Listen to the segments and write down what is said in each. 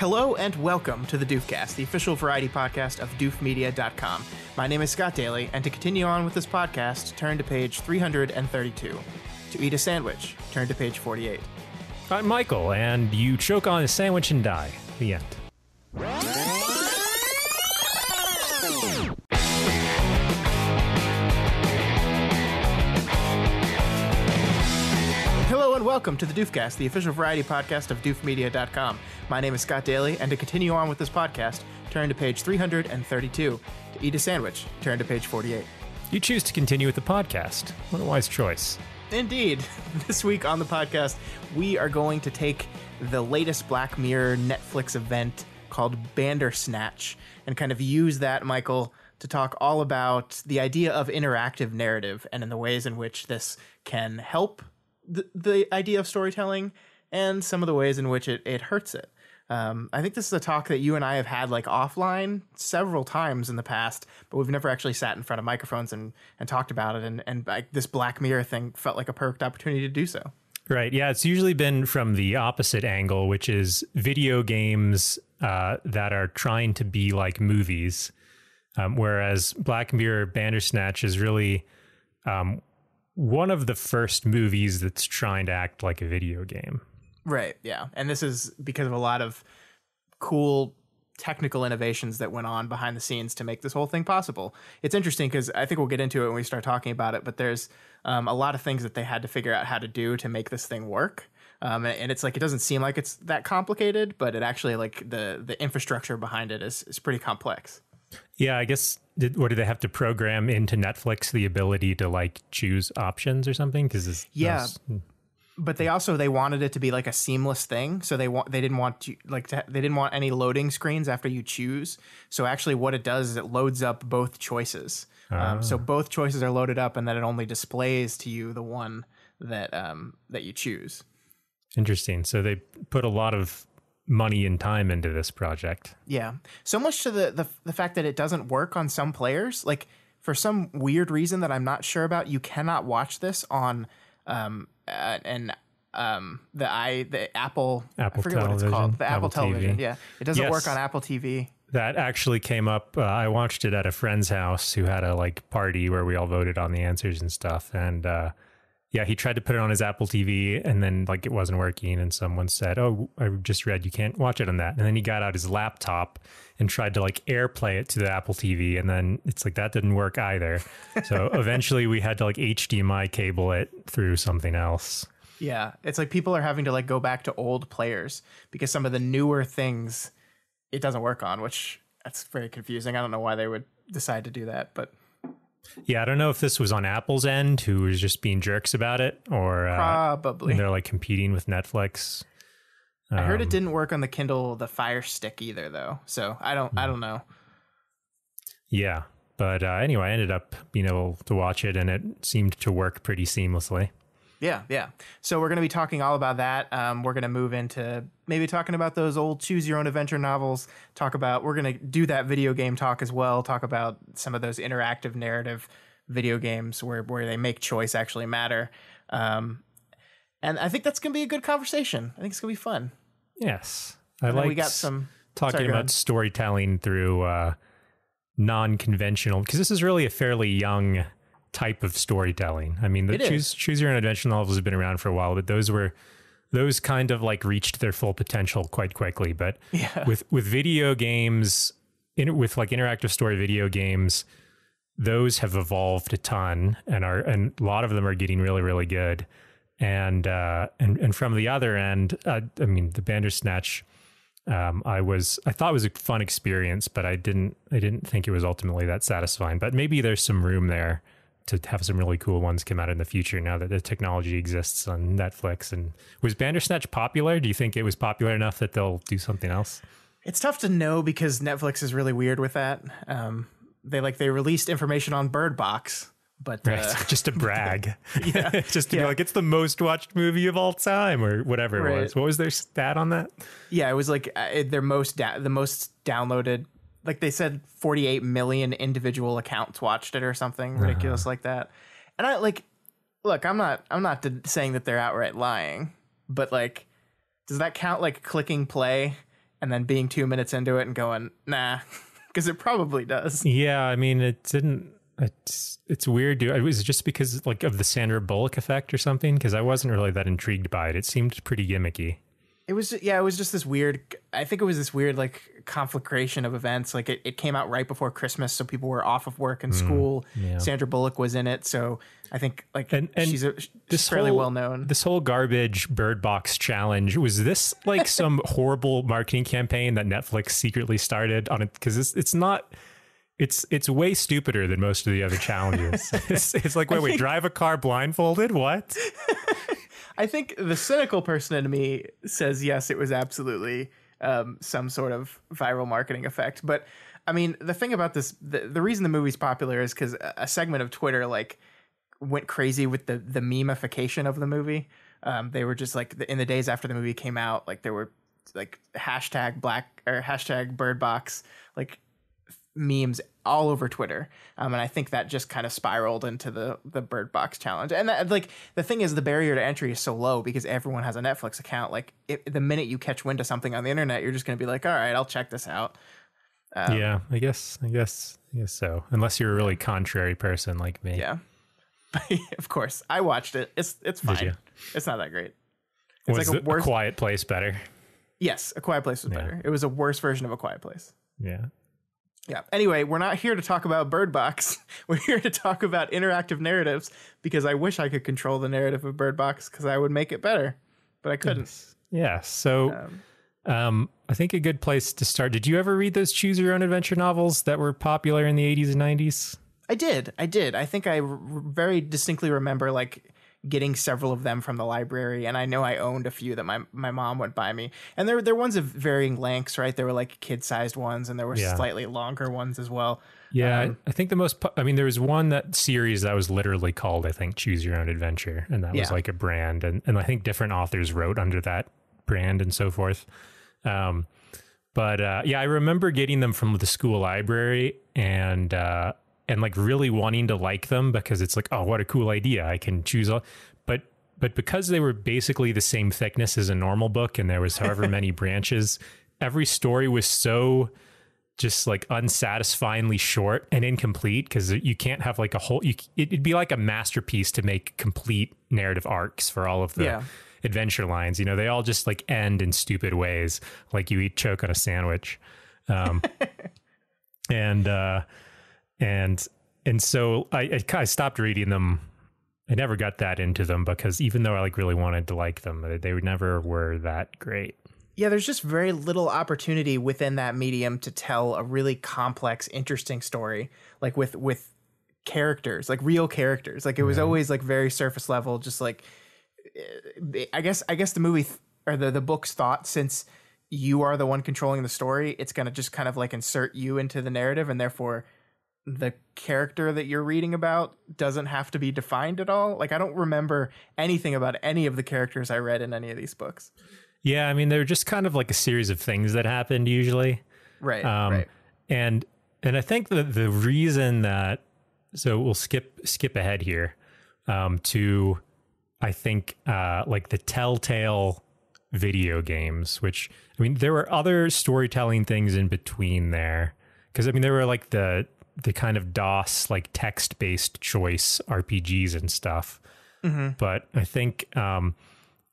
Hello and welcome to the Doofcast, the official variety podcast of doofmedia.com. My name is Scott Daly, and to continue on with this podcast, turn to page 332. To eat a sandwich, turn to page 48. I'm Michael, and you choke on a sandwich and die. The end. Hello and welcome to the Doofcast, the official variety podcast of doofmedia.com. My name is Scott Daly, and to continue on with this podcast, turn to page 332. To eat a sandwich, turn to page 48. You choose to continue with the podcast. What a wise choice. Indeed. This week on the podcast, we are going to take the latest Black Mirror Netflix event called Bandersnatch and kind of use that, Michael, to talk all about the idea of interactive narrative and in the ways in which this can help the idea of storytelling and some of the ways in which it hurts it. I think this is a talk that you and I have had like offline several times in the past, but we've never actually sat in front of microphones and talked about it. And like this Black Mirror thing felt like a perfect opportunity to do so. Right. Yeah. It's usually been from the opposite angle, which is video games that are trying to be like movies. Whereas Black Mirror Bandersnatch is really one of the first movies that's trying to act like a video game. Right, yeah. And this is because of a lot of cool technical innovations that went on behind the scenes to make this whole thing possible. It's interesting because I think we'll get into it when we start talking about it, but there's a lot of things that they had to figure out how to do to make this thing work. And it's like, it doesn't seem like it's that complicated, but it actually, like, the infrastructure behind it is pretty complex. Yeah, I guess, did they have to program into Netflix the ability to, like, choose options or something? But they wanted it to be like a seamless thing. So they didn't want any loading screens after you choose. So actually what it does is it loads up both choices. So both choices are loaded up, and then it only displays to you the one that you choose. Interesting. So they put a lot of money and time into this project. Yeah. So much to the fact that it doesn't work on some players. Like, for some weird reason that I'm not sure about, you cannot watch this on the Apple I forget television. What it's called. The Apple Television. TV. Yeah. It doesn't work on Apple TV. That actually came up. I watched it at a friend's house who had a party where we all voted on the answers and stuff. And he tried to put it on his Apple TV, and then it wasn't working. And someone said, "Oh, I just read you can't watch it on that." And then he got out his laptop and tried to AirPlay it to the Apple TV, and then it's that didn't work either. So eventually we had to HDMI cable it through something else. Yeah, it's like people are having to go back to old players because some of the newer things it doesn't work on, which that's very confusing. I don't know why they would decide to do that, but yeah, I don't know if this was on Apple's end, who was just being jerks about it, or probably they're competing with Netflix. I heard it didn't work on the Kindle, the Fire Stick either, though. So I don't know. Yeah, but anyway, I ended up being able to watch it, and it seemed to work pretty seamlessly. Yeah. So we're going to be talking all about that. We're going to move into maybe talking about those old choose your own adventure novels. We're going to do that video game talk as well. Talk about some of those interactive narrative video games where they make choice actually matter. And I think that's going to be a good conversation. I think it's going to be fun. Yes. We got some talking about storytelling through non-conventional, because this is really a fairly young type of storytelling. I mean, the choose your own adventure novels have been around for a while, but those kind of reached their full potential quite quickly. But with video games, with interactive story video games, those have evolved a ton, and a lot of them are getting really, really good. And from the other end, I mean, the Bandersnatch, I thought it was a fun experience, but I didn't think it was ultimately that satisfying. But maybe there's some room there to have some really cool ones come out in the future now that the technology exists on Netflix. And was Bandersnatch popular? Do you think it was popular enough that they'll do something else? It's tough to know because Netflix is really weird with that. They released information on Bird Box, but just to brag, just to be it's the most watched movie of all time or whatever it was. What was their stat on that? Yeah, it was their the most downloaded. They said 48 million individual accounts watched it or something ridiculous like that. And I look, I'm not saying that they're outright lying, but does that count clicking play and then being 2 minutes into it and going, nah, because it probably does. Yeah, I mean, it didn't. It's weird, dude. It was just because like of the Sandra Bullock effect or something, because I wasn't really that intrigued by it. It seemed pretty gimmicky. It was just this weird, I think it was this weird like conflagration of events. Like it came out right before Christmas, so people were off of work and school. Yeah. Sandra Bullock was in it, so I think like and she's fairly well known. This whole garbage Bird Box challenge, was this like some horrible marketing campaign that Netflix secretly started on it? Because it's not. It's way stupider than most of the other challenges. It's like, wait, drive a car blindfolded? What? I think the cynical person in me says, yes, it was absolutely some sort of viral marketing effect. But I mean, the thing about this, the reason the movie's popular is because a segment of Twitter like went crazy with the memification of the movie. They were just like in the days after the movie came out, like there were like hashtag Bird Box, like memes all over Twitter, and I think that just kind of spiraled into the Bird Box challenge. And that, like the thing is, the barrier to entry is so low because everyone has a Netflix account. Like the minute you catch wind of something on the internet, you're just going to be like, all right, I'll check this out. Yeah, I guess so. Unless you're a really contrary person like me. Yeah, of course. I watched it. It's fine. It's not that great. It's was like a Quiet Place better? Yes, A Quiet Place was better. It was a worse version of A Quiet Place. Yeah. Yeah. Anyway, we're not here to talk about Bird Box. We're here to talk about interactive narratives because I wish I could control the narrative of Bird Box because I would make it better, but I couldn't. Yeah. So I think a good place to start. Did you ever read those Choose Your Own Adventure novels that were popular in the 80s and 90s? I did. I think I very distinctly remember like getting several of them from the library, and I know I owned a few that my mom would buy me. And they're ones of varying lengths, right? There were like kid-sized ones, and there were slightly longer ones as well. Yeah, I think there was one that series that was literally called, I think, Choose Your Own Adventure, and that was like a brand, and I think different authors wrote under that brand and so forth. But I remember getting them from the school library and like really wanting to like them because it's like, oh, what a cool idea. I can choose but because they were basically the same thickness as a normal book and there was however many branches, every story was so just like unsatisfyingly short and incomplete because you can't have like a whole, it'd be like a masterpiece to make complete narrative arcs for all of the adventure lines. You know, they all just like end in stupid ways, like you eat choke on a sandwich. And so I kind of stopped reading them. I never got that into them because even though I like really wanted to like them, they never were that great. Yeah, there's just very little opportunity within that medium to tell a really complex, interesting story, like with characters, like real characters. Like it was always like very surface level, just like I guess the movie or the book's thought, since you are the one controlling the story, it's going to just kind of like insert you into the narrative, and therefore the character that you're reading about doesn't have to be defined at all. Like I don't remember anything about any of the characters I read in any of these books. Yeah, I mean they're just kind of like a series of things that happened usually. Right. Right. And I think the reason that, so we'll skip ahead here to I think like the Telltale video games, which I mean there were other storytelling things in between there, because I mean there were like the kind of DOS like text-based choice RPGs and stuff. But I think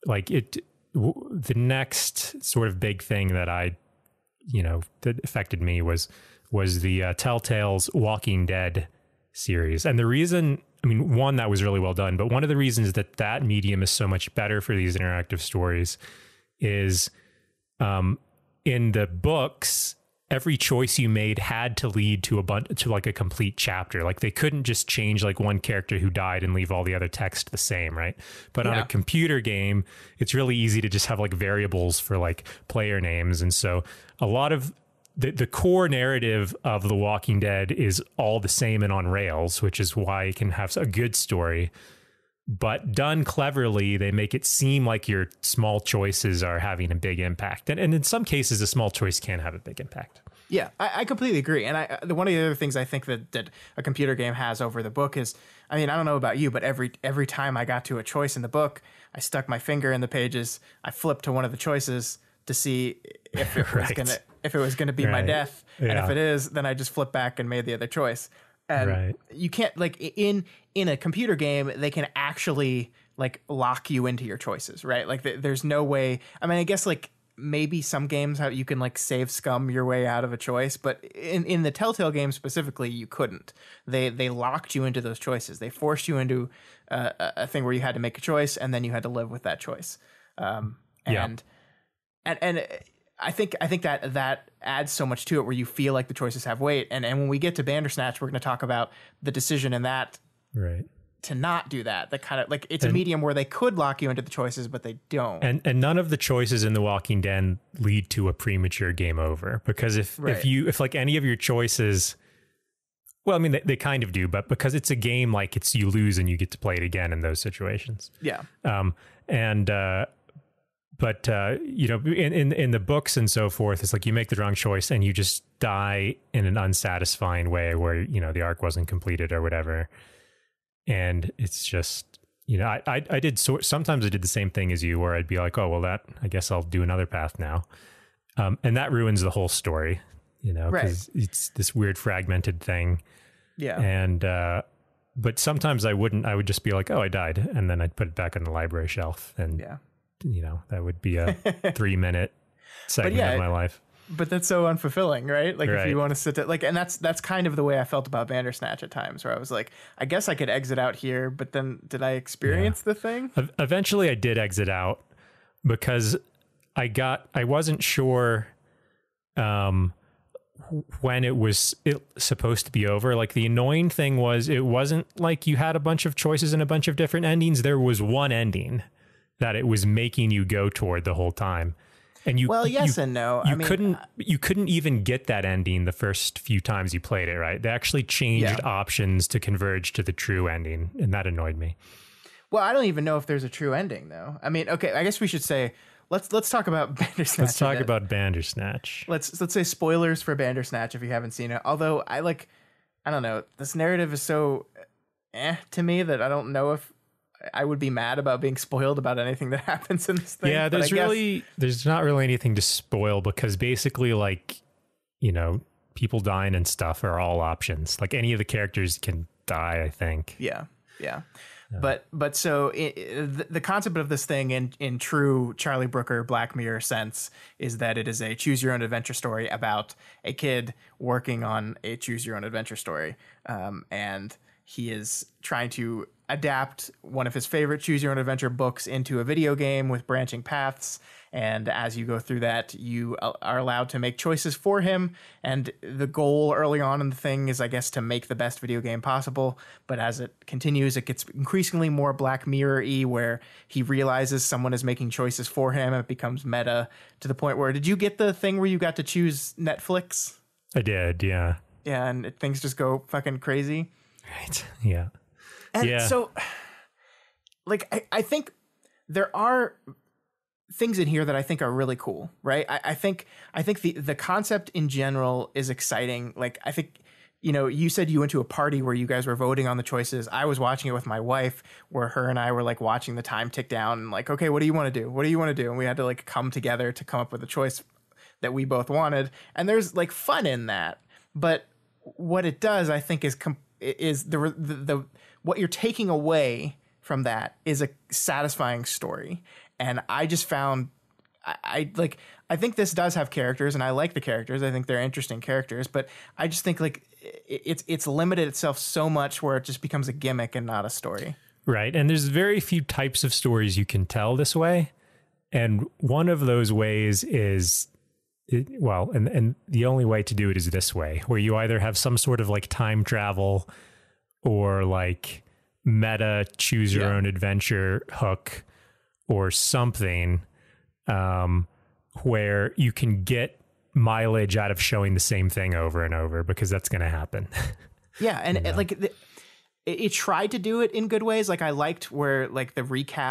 like the next sort of big thing that that affected me was the Telltale's Walking Dead series. And the reason, I mean, one, that was really well done, but one of the reasons that medium is so much better for these interactive stories is in the books, every choice you made had to lead to like a complete chapter. Like they couldn't just change like one character who died and leave all the other text the same, right? But on a computer game, it's really easy to just have like variables for like player names. And so a lot of the core narrative of The Walking Dead is all the same and on rails, which is why it can have a good story. But done cleverly, they make it seem like your small choices are having a big impact. And in some cases, a small choice can have a big impact. Yeah, I completely agree. And one of the other things I think that a computer game has over the book is, I mean, I don't know about you, but every time I got to a choice in the book, I stuck my finger in the pages, I flipped to one of the choices to see if it was gonna be my death. And if it is, then I just flip back and made the other choice. And you can't, like, in a computer game, they can actually like lock you into your choices, right? Like there's no way. I mean, I guess like maybe some games how you can like save scum your way out of a choice, but in the Telltale game specifically, you couldn't. They locked you into those choices. They forced you into a thing where you had to make a choice, and then you had to live with that choice. And I think that adds so much to it, where you feel like the choices have weight. And when we get to Bandersnatch, we're going to talk about the decision in that to not do that. That kind of like, it's a medium where they could lock you into the choices, but they don't. And none of the choices in The Walking Dead lead to a premature game over, because if like any of your choices, well, I mean, they kind of do, but because it's a game, like it's, you lose and you get to play it again in those situations. Yeah. But you know, in the books and so forth, it's like you make the wrong choice and you just die in an unsatisfying way, where, you know, the arc wasn't completed or whatever. And it's just, you know, I did sometimes I did the same thing as you, where I'd be like, oh, well, I guess I'll do another path now. And that ruins the whole story, you know, because it's this weird fragmented thing. Yeah. And, but sometimes I would just be like, oh, I died. And then I'd put it back on the library shelf. And, you know, that would be a 3-minute segment of my life. But that's so unfulfilling, right? Like if you want to sit there, like, and that's kind of the way I felt about Bandersnatch at times, where I was like, I guess I could exit out here, but then did I experience the thing? Eventually I did exit out, because I wasn't sure when it was supposed to be over. Like, the annoying thing was, it wasn't like you had a bunch of choices and a bunch of different endings. There was one ending that it was making you go toward the whole time. And yes and no. You couldn't even get that ending the first few times you played it, right? They actually changed options to converge to the true ending, and that annoyed me. Well, I don't even know if there's a true ending, though. I mean, okay, I guess we should say, let's talk about Bandersnatch. Let's talk about Bandersnatch. Let's say spoilers for Bandersnatch if you haven't seen it. Although I don't know, this narrative is so to me that I don't know if I would be mad about being spoiled about anything that happens in this thing. Yeah, there's not really anything to spoil, because basically, like, you know, people dying and stuff are all options. Like, any of the characters can die, I think. Yeah. But so the concept of this thing in true Charlie Brooker Black Mirror sense is that it is a choose your own adventure story about a kid working on a choose your own adventure story. And he is trying to adapt one of his favorite choose your own adventure books into a video game with branching paths. And as you go through that, you are allowed to make choices for him. And the goal early on in the thing is, I guess, to make the best video game possible. But as it continues, it gets increasingly more Black Mirror-y, where he realizes someone is making choices for him. It becomes meta to the point where, did you get the thing where you got to choose Netflix? I did, yeah. Yeah, and things just go fucking crazy. Right, yeah. And so, like, I think there are things in here that I think are really cool, right? I think the concept in general is exciting. Like, I think, you know, you said you went to a party where you guys were voting on the choices. I was watching it with my wife, where her and I were like watching the time tick down and like, okay, what do you want to do? What do you want to do? And we had to like come together to come up with a choice that we both wanted. And there's like fun in that. But what it does, I think, is the what you're taking away from that is a satisfying story. And I just found, I think this does have characters, and I like the characters. I think they're interesting characters, but I just think like it's limited itself so much where it just becomes a gimmick and not a story. Right. And there's very few types of stories you can tell this way. And one of those ways is, and the only way to do it is this way, where you either have some sort of like time travel or like meta choose your own adventure hook or something, where you can get mileage out of showing the same thing over and over, because that's going to happen. Yeah. And it tried to do it in good ways. Like, I liked where like the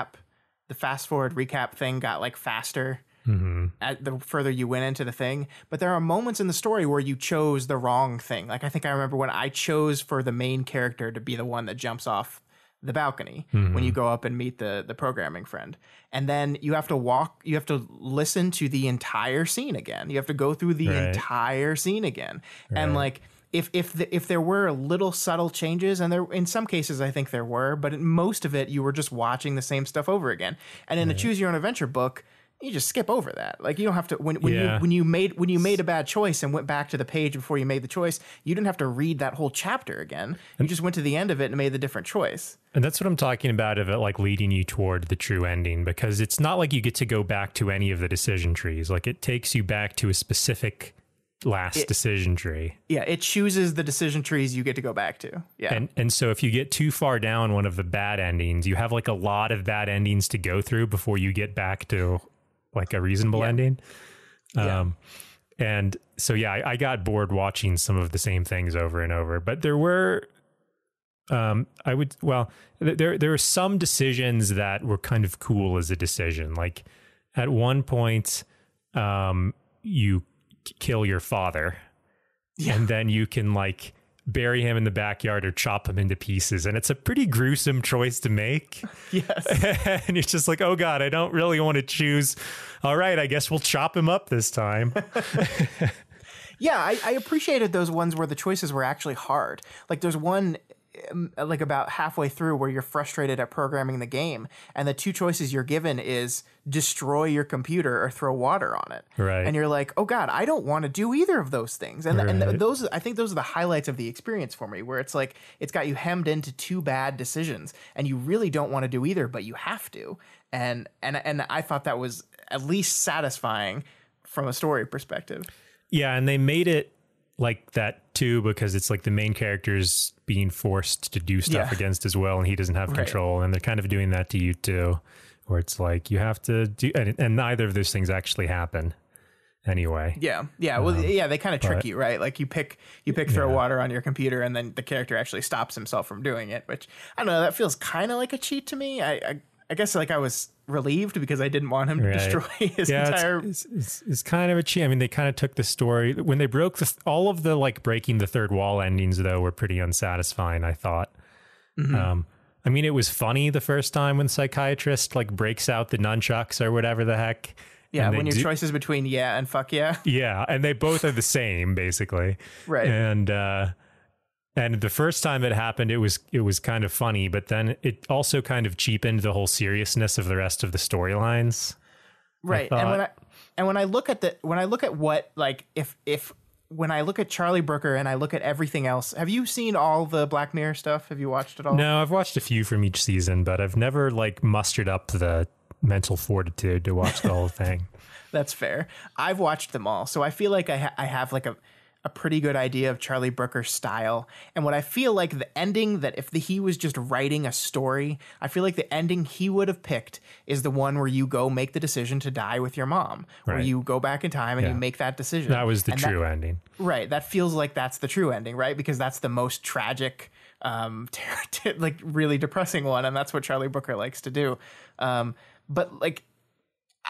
fast forward recap thing got like faster the further you went into the thing. But there are moments in the story where you chose the wrong thing. Like, I think I remember when I chose for the main character to be the one that jumps off the balcony when you go up and meet the programming friend. And then you have to listen to the entire scene again. You have to go through the entire scene again. And like, if there were little subtle changes, and there in some cases I think there were, but in most of it you were just watching the same stuff over again. And in a choose your own adventure book, you just skip over that. Like, you don't have to when you made a bad choice and went back to the page before you made the choice, you didn't have to read that whole chapter again. You just went to the end of it and made the different choice. And that's what I'm talking about, of it like leading you toward the true ending, because it's not like you get to go back to any of the decision trees. Like, it takes you back to a specific decision tree. Yeah, it chooses the decision trees you get to go back to. Yeah. And so if you get too far down one of the bad endings, you have like a lot of bad endings to go through before you get back to like a reasonable ending. And so, I got bored watching some of the same things over and over, but there were, there were some decisions that were kind of cool as a decision. Like, at one point, you kill your father, and then you can like bury him in the backyard or chop him into pieces, and it's a pretty gruesome choice to make. Yes. And it's just like, oh god, I don't really want to choose. All right, I guess we'll chop him up this time. Yeah, I appreciated those ones where the choices were actually hard. Like, there's one like about halfway through where you're frustrated at programming the game, and the two choices you're given is destroy your computer or throw water on it. Right. And you're like, oh god, I don't want to do either of those things. And, and those, I think those are the highlights of the experience for me, where it's like, it's got you hemmed into two bad decisions and you really don't want to do either, but you have to. And I thought that was at least satisfying from a story perspective. Yeah. And they made it like that too, because it's like the main character's being forced to do stuff against his will, and he doesn't have control. And they're kind of doing that to you too, where it's like you have to do, and neither of those things actually happen anyway. Yeah. Well, they kind of trick you, right? Like, you pick throw water on your computer, and then the character actually stops himself from doing it, which, I don't know, that feels kind of like a cheat to me. I guess like I was relieved because I didn't want him to destroy his entire. It's kind of a cheat. I mean, they kind of took the story when they broke all of the like breaking the third wall endings, though, were pretty unsatisfying, I thought. I mean, it was funny the first time when the psychiatrist like breaks out the nunchucks or whatever the heck. Yeah, when your choice is between yeah and fuck yeah. Yeah, and they both are the same basically. Right. And the first time it happened, it was kind of funny, but then it also kind of cheapened the whole seriousness of the rest of the storylines. Right. And when I look at what, like, when I look at Charlie Brooker and I look at everything else, have you seen all the Black Mirror stuff? Have you watched it all? No, I've watched a few from each season, but I've never like mustered up the mental fortitude to watch the whole thing. That's fair. I've watched them all, so I feel like I have like a pretty good idea of Charlie Brooker's style. And what I feel like the ending, that if he was just writing a story, I feel like the ending he would have picked is the one where you go make the decision to die with your mom, where you go back in time and you make that decision. That was the true ending. Right. That feels like that's the true ending, right? Because that's the most tragic, like really depressing one. And that's what Charlie Brooker likes to do. But like,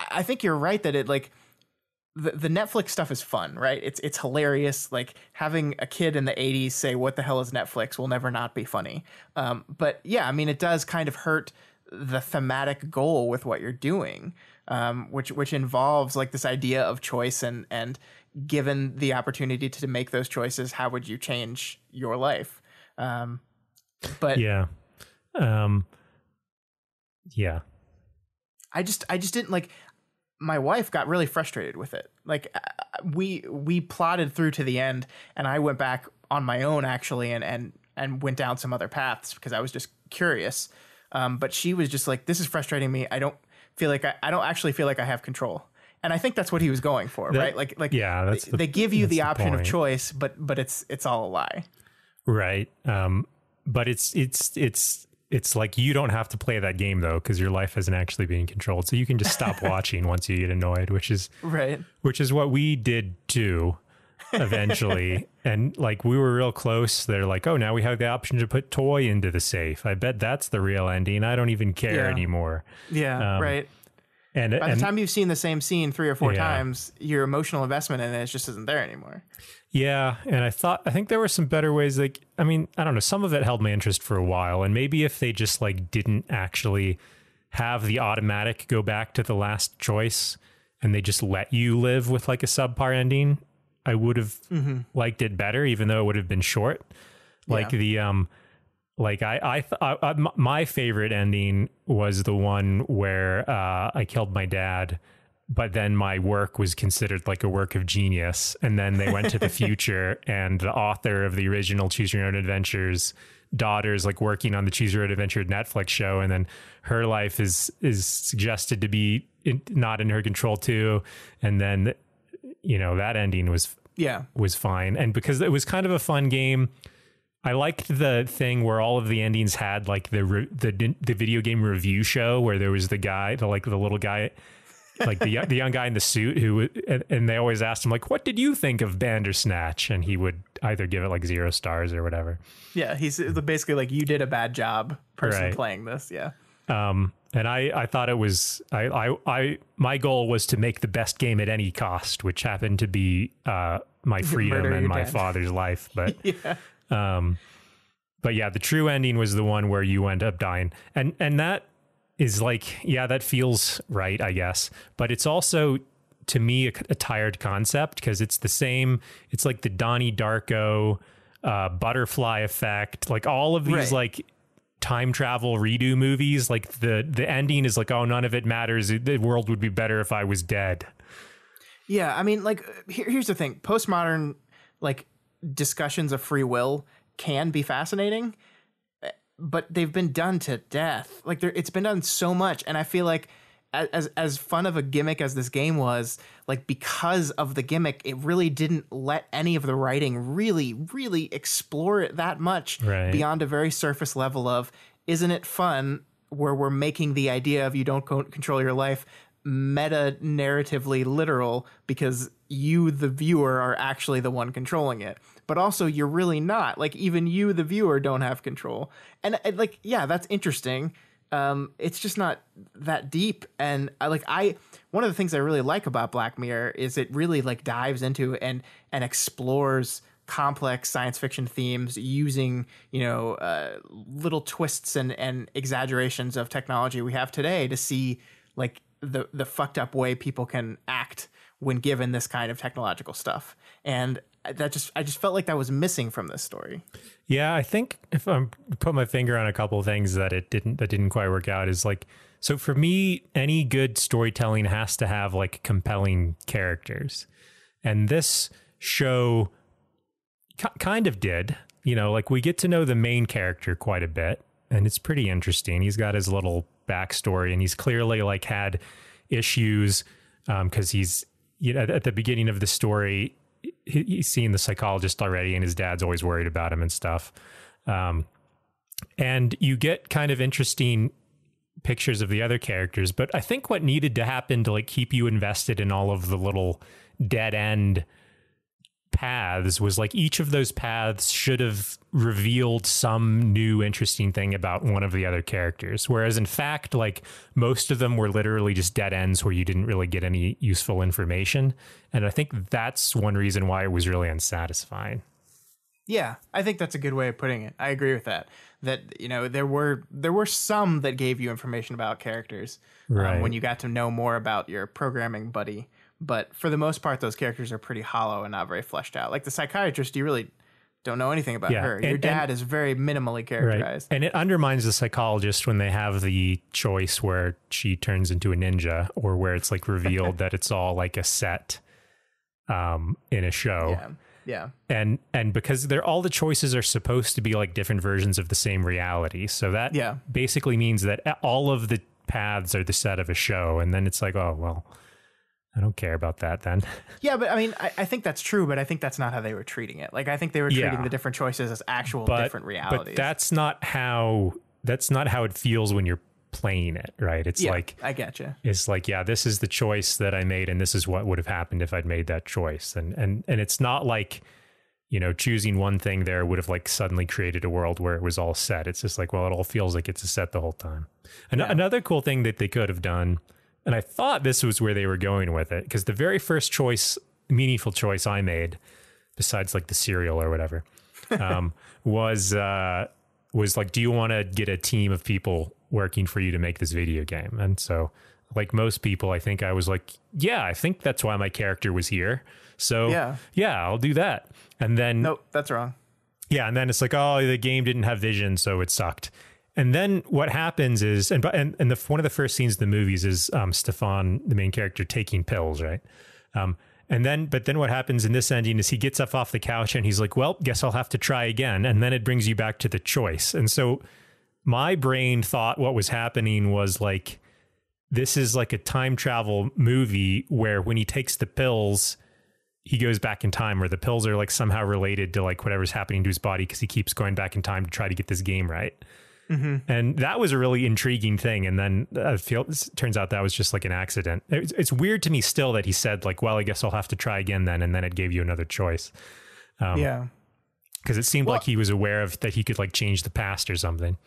I think you're right that it like, the Netflix stuff is fun, right? It's hilarious. Like, having a kid in the 80s say, what the hell is Netflix, will never not be funny. But yeah, I mean, it does kind of hurt the thematic goal with what you're doing, which involves like this idea of choice and given the opportunity to make those choices, how would you change your life? But yeah. I just didn't like. My wife got really frustrated with it. Like, we plotted through to the end, and I went back on my own actually and went down some other paths because I was just curious. But she was just like, this is frustrating me. I don't actually feel like I have control. And I think that's what he was going for, right? Like yeah, they give you the option of choice, but it's all a lie. Right. But it's like you don't have to play that game though, because your life isn't actually being controlled. So you can just stop watching once you get annoyed, which is what we did too, eventually. And like, we were real close. They're like, oh, now we have the option to put toy into the safe. I bet that's the real ending. I don't even care anymore. Yeah. Right. And by the time you've seen the same scene 3 or 4 times, your emotional investment in it just isn't there anymore. Yeah, and I think there were some better ways. Like, I mean, I don't know. Some of it held my interest for a while, and maybe if they just like didn't actually have the automatic go back to the last choice, and they just let you live with like a subpar ending, I would have liked it better, even though it would have been short. Like my favorite ending was the one where I killed my dad, but then my work was considered like a work of genius. And then they went to the future, and the author of the original Choose Your Own Adventures daughter's like working on the Choose Your Own Adventure Netflix show. And then her life is suggested to be not in her control too. And then, you know, that ending was fine. And because it was kind of a fun game, I liked the thing where all of the endings had like the video game review show where there was the little guy, like the young guy in the suit and they always asked him like, what did you think of Bandersnatch? And he would either give it like 0 stars or whatever. Yeah. He's basically like, you did a bad job playing this. Yeah. And I thought it was, my goal was to make the best game at any cost, which happened to be, my freedom and my father's life. But, but yeah, the true ending was the one where you end up dying. And that is like, yeah, that feels right, I guess. But it's also, to me, a tired concept because it's the same. It's like the Donnie Darko, butterfly effect, like all of these like time travel redo movies. Like the ending is like, oh, none of it matters. The world would be better if I was dead. Yeah, I mean, like, here's the thing. Postmodern, like, discussions of free will can be fascinating, but they've been done to death. Like, it's been done so much, and I feel like as fun of a gimmick as this game was, like, because of the gimmick, it really didn't let any of the writing really, really explore it that much beyond a very surface level of, isn't it fun, where we're making the idea of you don't control your life meta narratively literal because you, the viewer, are actually the one controlling it. But also you're really not. Like, even you, the viewer, don't have control. And like, yeah, that's interesting. It's just not that deep. And one of the things I really like about Black Mirror is it really like dives into and explores complex science fiction themes using, you know, little twists and exaggerations of technology we have today to see like the fucked up way people can act when given this kind of technological stuff. And I just felt like that was missing from this story. Yeah, I think if I'm put my finger on a couple of things that didn't quite work out is like, so for me, any good storytelling has to have like compelling characters. And this show kind of did, you know, like we get to know the main character quite a bit and it's pretty interesting. He's got his little backstory and he's clearly like had issues because he's, you know, at the beginning of the story, he's seen the psychologist already and his dad's always worried about him and stuff. And you get kind of interesting pictures of the other characters, but I think what needed to happen to like keep you invested in all of the little dead end paths was like each of those paths should have revealed some new interesting thing about one of the other characters. Whereas in fact, like most of them were literally just dead ends where you didn't really get any useful information. And I think that's one reason why it was really unsatisfying. Yeah, I think that's a good way of putting it. I agree with that. That, you know, there were some that gave you information about characters when you got to know more about your programming buddy. But for the most part, those characters are pretty hollow and not very fleshed out. Like the psychiatrist, you really don't know anything about her. Your dad is very minimally characterized. Right. And it undermines the psychologist when they have the choice where she turns into a ninja or where it's like revealed that it's all like a set in a show. Yeah. And because all the choices are supposed to be like different versions of the same reality. So that basically means that all of the paths are the set of a show. And then it's like, oh, well, I don't care about that then. Yeah, but I mean, I think that's true, but I think that's not how they were treating it. Like, I think they were treating the different choices as actual different realities. But that's not how it feels when you're playing it, right? It's like, I get you. It's like, yeah, this is the choice that I made, and this is what would have happened if I'd made that choice. And it's not like, you know, choosing one thing there would have like suddenly created a world where it was all set. It's just like, well, it all feels like it's a set the whole time. Another cool thing that they could have done, And I thought this was where they were going with it, because the very first meaningful choice I made, besides like the cereal or whatever, was like, do you want to get a team of people working for you to make this video game? And so, like most people, I think I was like, yeah, I think that's why my character was here. So yeah, I'll do that. And then nope, that's wrong. Yeah, and then it's like, oh, the game didn't have vision, so it sucked. And then what happens is, one of the first scenes of the movies is Stefan, the main character, taking pills, right? But then what happens in this ending is he gets up off the couch and he's like, well, guess I'll have to try again. And then it brings you back to the choice. And so my brain thought what was happening was like, this is like a time travel movie where when he takes the pills, he goes back in time, or the pills are like somehow related to like whatever's happening to his body because he keeps going back in time to try to get this game right. Mm-hmm. And that was a really intriguing thing. And then it turns out that was just like an accident. It's weird to me still that he said like, well, I guess I'll have to try again then. And then it gave you another choice. Because it seemed like he was aware of that he could like change the past or something.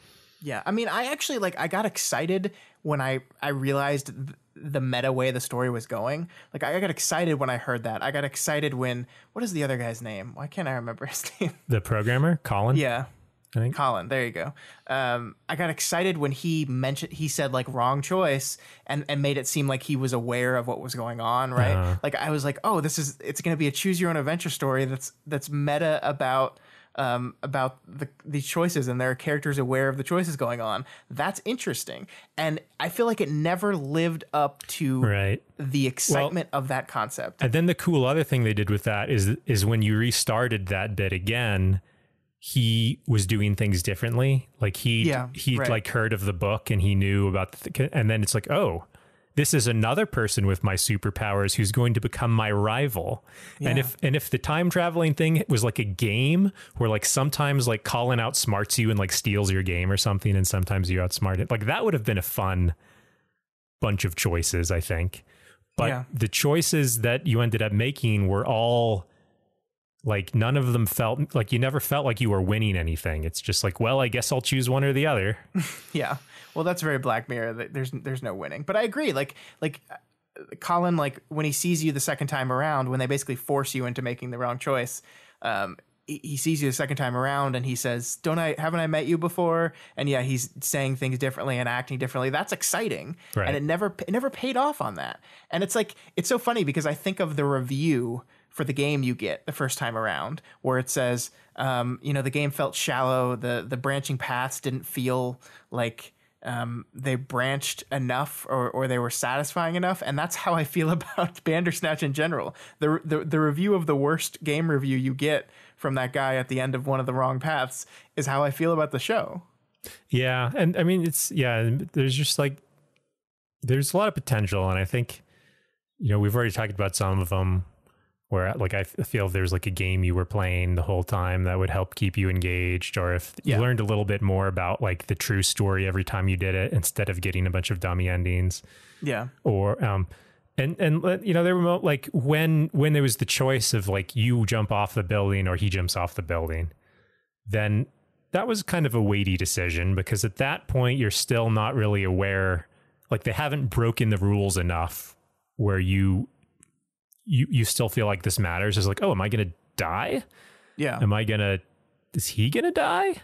Yeah. I mean, I actually I got excited when I realized the meta way the story was going. Like I got excited when I heard that. I got excited when, what is the other guy's name? Why can't I remember his name? The programmer, Colin? Yeah. I think Colin, there you go. I got excited when he said like wrong choice and made it seem like he was aware of what was going on, right? Like I was like, oh, it's going to be a choose your own adventure story that's meta about the choices, and there are characters aware of the choices going on. That's interesting, and I feel like it never lived up to the excitement of that concept. And then the cool other thing they did with that is when you restarted that bit again, he was doing things differently. Like he like heard of the book and he knew about and then it's like, oh, this is another person with my superpowers who's going to become my rival. Yeah. And if the time traveling thing was like a game where like sometimes like Colin outsmarts you and like steals your game or something, and sometimes you outsmart it, like that would have been a fun bunch of choices, I think. But the choices that you ended up making were all like, none of them felt like, you never felt like you were winning anything. It's just like, well, I guess I'll choose one or the other. Yeah. Well, that's very Black Mirror. There's no winning. But I agree. Like Colin, like when he sees you the second time around, when they basically force you into making the wrong choice, he sees you the second time around and he says, haven't I met you before? And yeah, he's saying things differently and acting differently. That's exciting. Right. And it never paid off on that. And it's like, it's so funny because I think of the review for the game you get the first time around, where it says, the game felt shallow. The branching paths didn't feel like they branched enough or they were satisfying enough. And that's how I feel about Bandersnatch in general. The review of the worst game review you get from that guy at the end of one of the wrong paths is how I feel about the show. Yeah. And I mean, there's just like, there's a lot of potential. And I think, we've already talked about some of them, where like I feel if there's like a game you were playing the whole time that would help keep you engaged, or if you learned a little bit more about like the true story every time you did it instead of getting a bunch of dummy endings. Yeah. Or there were like when there was the choice of like you jump off the building or he jumps off the building, then that was kind of a weighty decision, because at that point you're still not really aware, like they haven't broken the rules enough where you still feel like this matters. It's like, oh, am I going to die? Yeah. Is he going to die?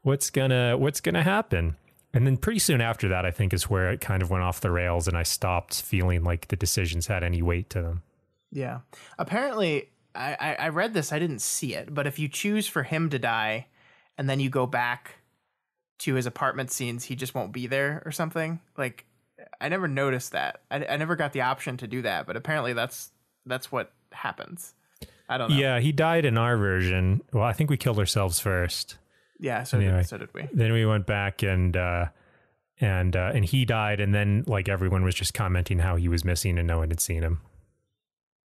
What's going to happen? And then pretty soon after that, I think is where it kind of went off the rails and I stopped feeling like the decisions had any weight to them. Yeah. Apparently I read this, I didn't see it, but if you choose for him to die and then you go back to his apartment scenes, he just won't be there or something. Like, I never noticed that. I never got the option to do that, but apparently that's what happens. I don't know. Yeah, he died in our version. Well, I think we killed ourselves first. Yeah, so did we. Then we went back and he died, and then like everyone was just commenting how he was missing and no one had seen him.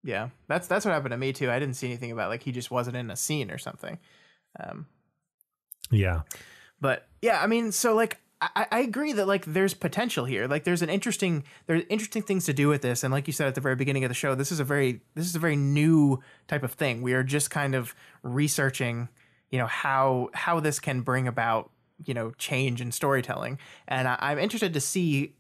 Yeah, that's what happened to me too. I didn't see anything about like he just wasn't in a scene or something. Yeah. But yeah, I mean, so like I agree that like there's potential here. Like there's interesting things to do with this. And like you said at the very beginning of the show, this is a very new type of thing. We are just kind of researching, how this can bring about, change in storytelling. And I'm interested to see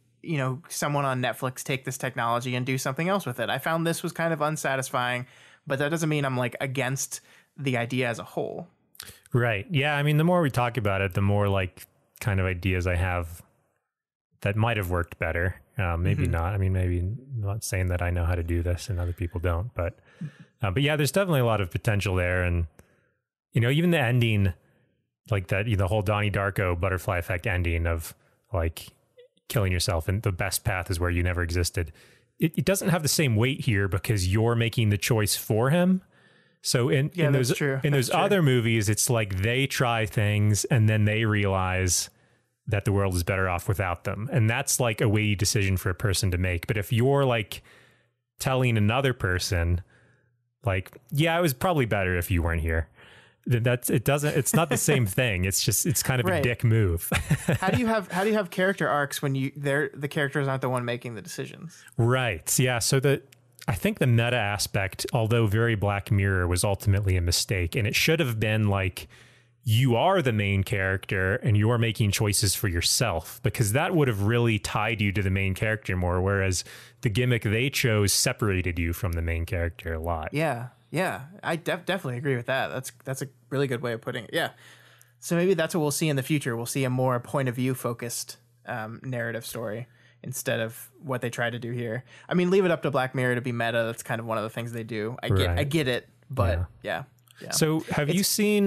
someone on Netflix take this technology and do something else with it. I found this was kind of unsatisfying, but that doesn't mean I'm like against the idea as a whole. Right. Yeah. I mean, the more we talk about it, the more like kind of ideas I have that might have worked better. Maybe not. I mean, maybe I'm not saying that I know how to do this and other people don't, but yeah, there's definitely a lot of potential there. And, even the ending, like that, the whole Donnie Darko butterfly effect ending of like killing yourself and the best path is where you never existed. It doesn't have the same weight here because you're making the choice for him. So in those other movies, it's like they try things and then they realize that the world is better off without them. And that's like a weighty decision for a person to make. But if you're like telling another person like, yeah, it was probably better if you weren't here, then it's not the same thing. It's kind of a dick move. How do you have character arcs when the characters aren't the one making the decisions? Right. Yeah. So I think the meta aspect, although very Black Mirror, was ultimately a mistake. And it should have been like, you are the main character and you're making choices for yourself, because that would have really tied you to the main character more. Whereas the gimmick they chose separated you from the main character a lot. Yeah. Yeah. I definitely agree with that. That's a really good way of putting it. Yeah. So maybe that's what we'll see in the future. We'll see a more point of view focused narrative story instead of what they try to do here. I mean, leave it up to Black Mirror to be meta. That's kind of one of the things they do. I get it, but yeah. So have you seen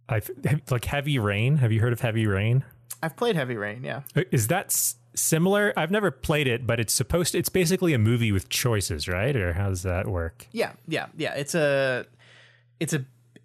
like Heavy Rain? Have you heard of Heavy Rain? I've played Heavy Rain. Yeah. Is that similar? I've never played it, but it's basically a movie with choices, right? Or how does that work? Yeah. It's a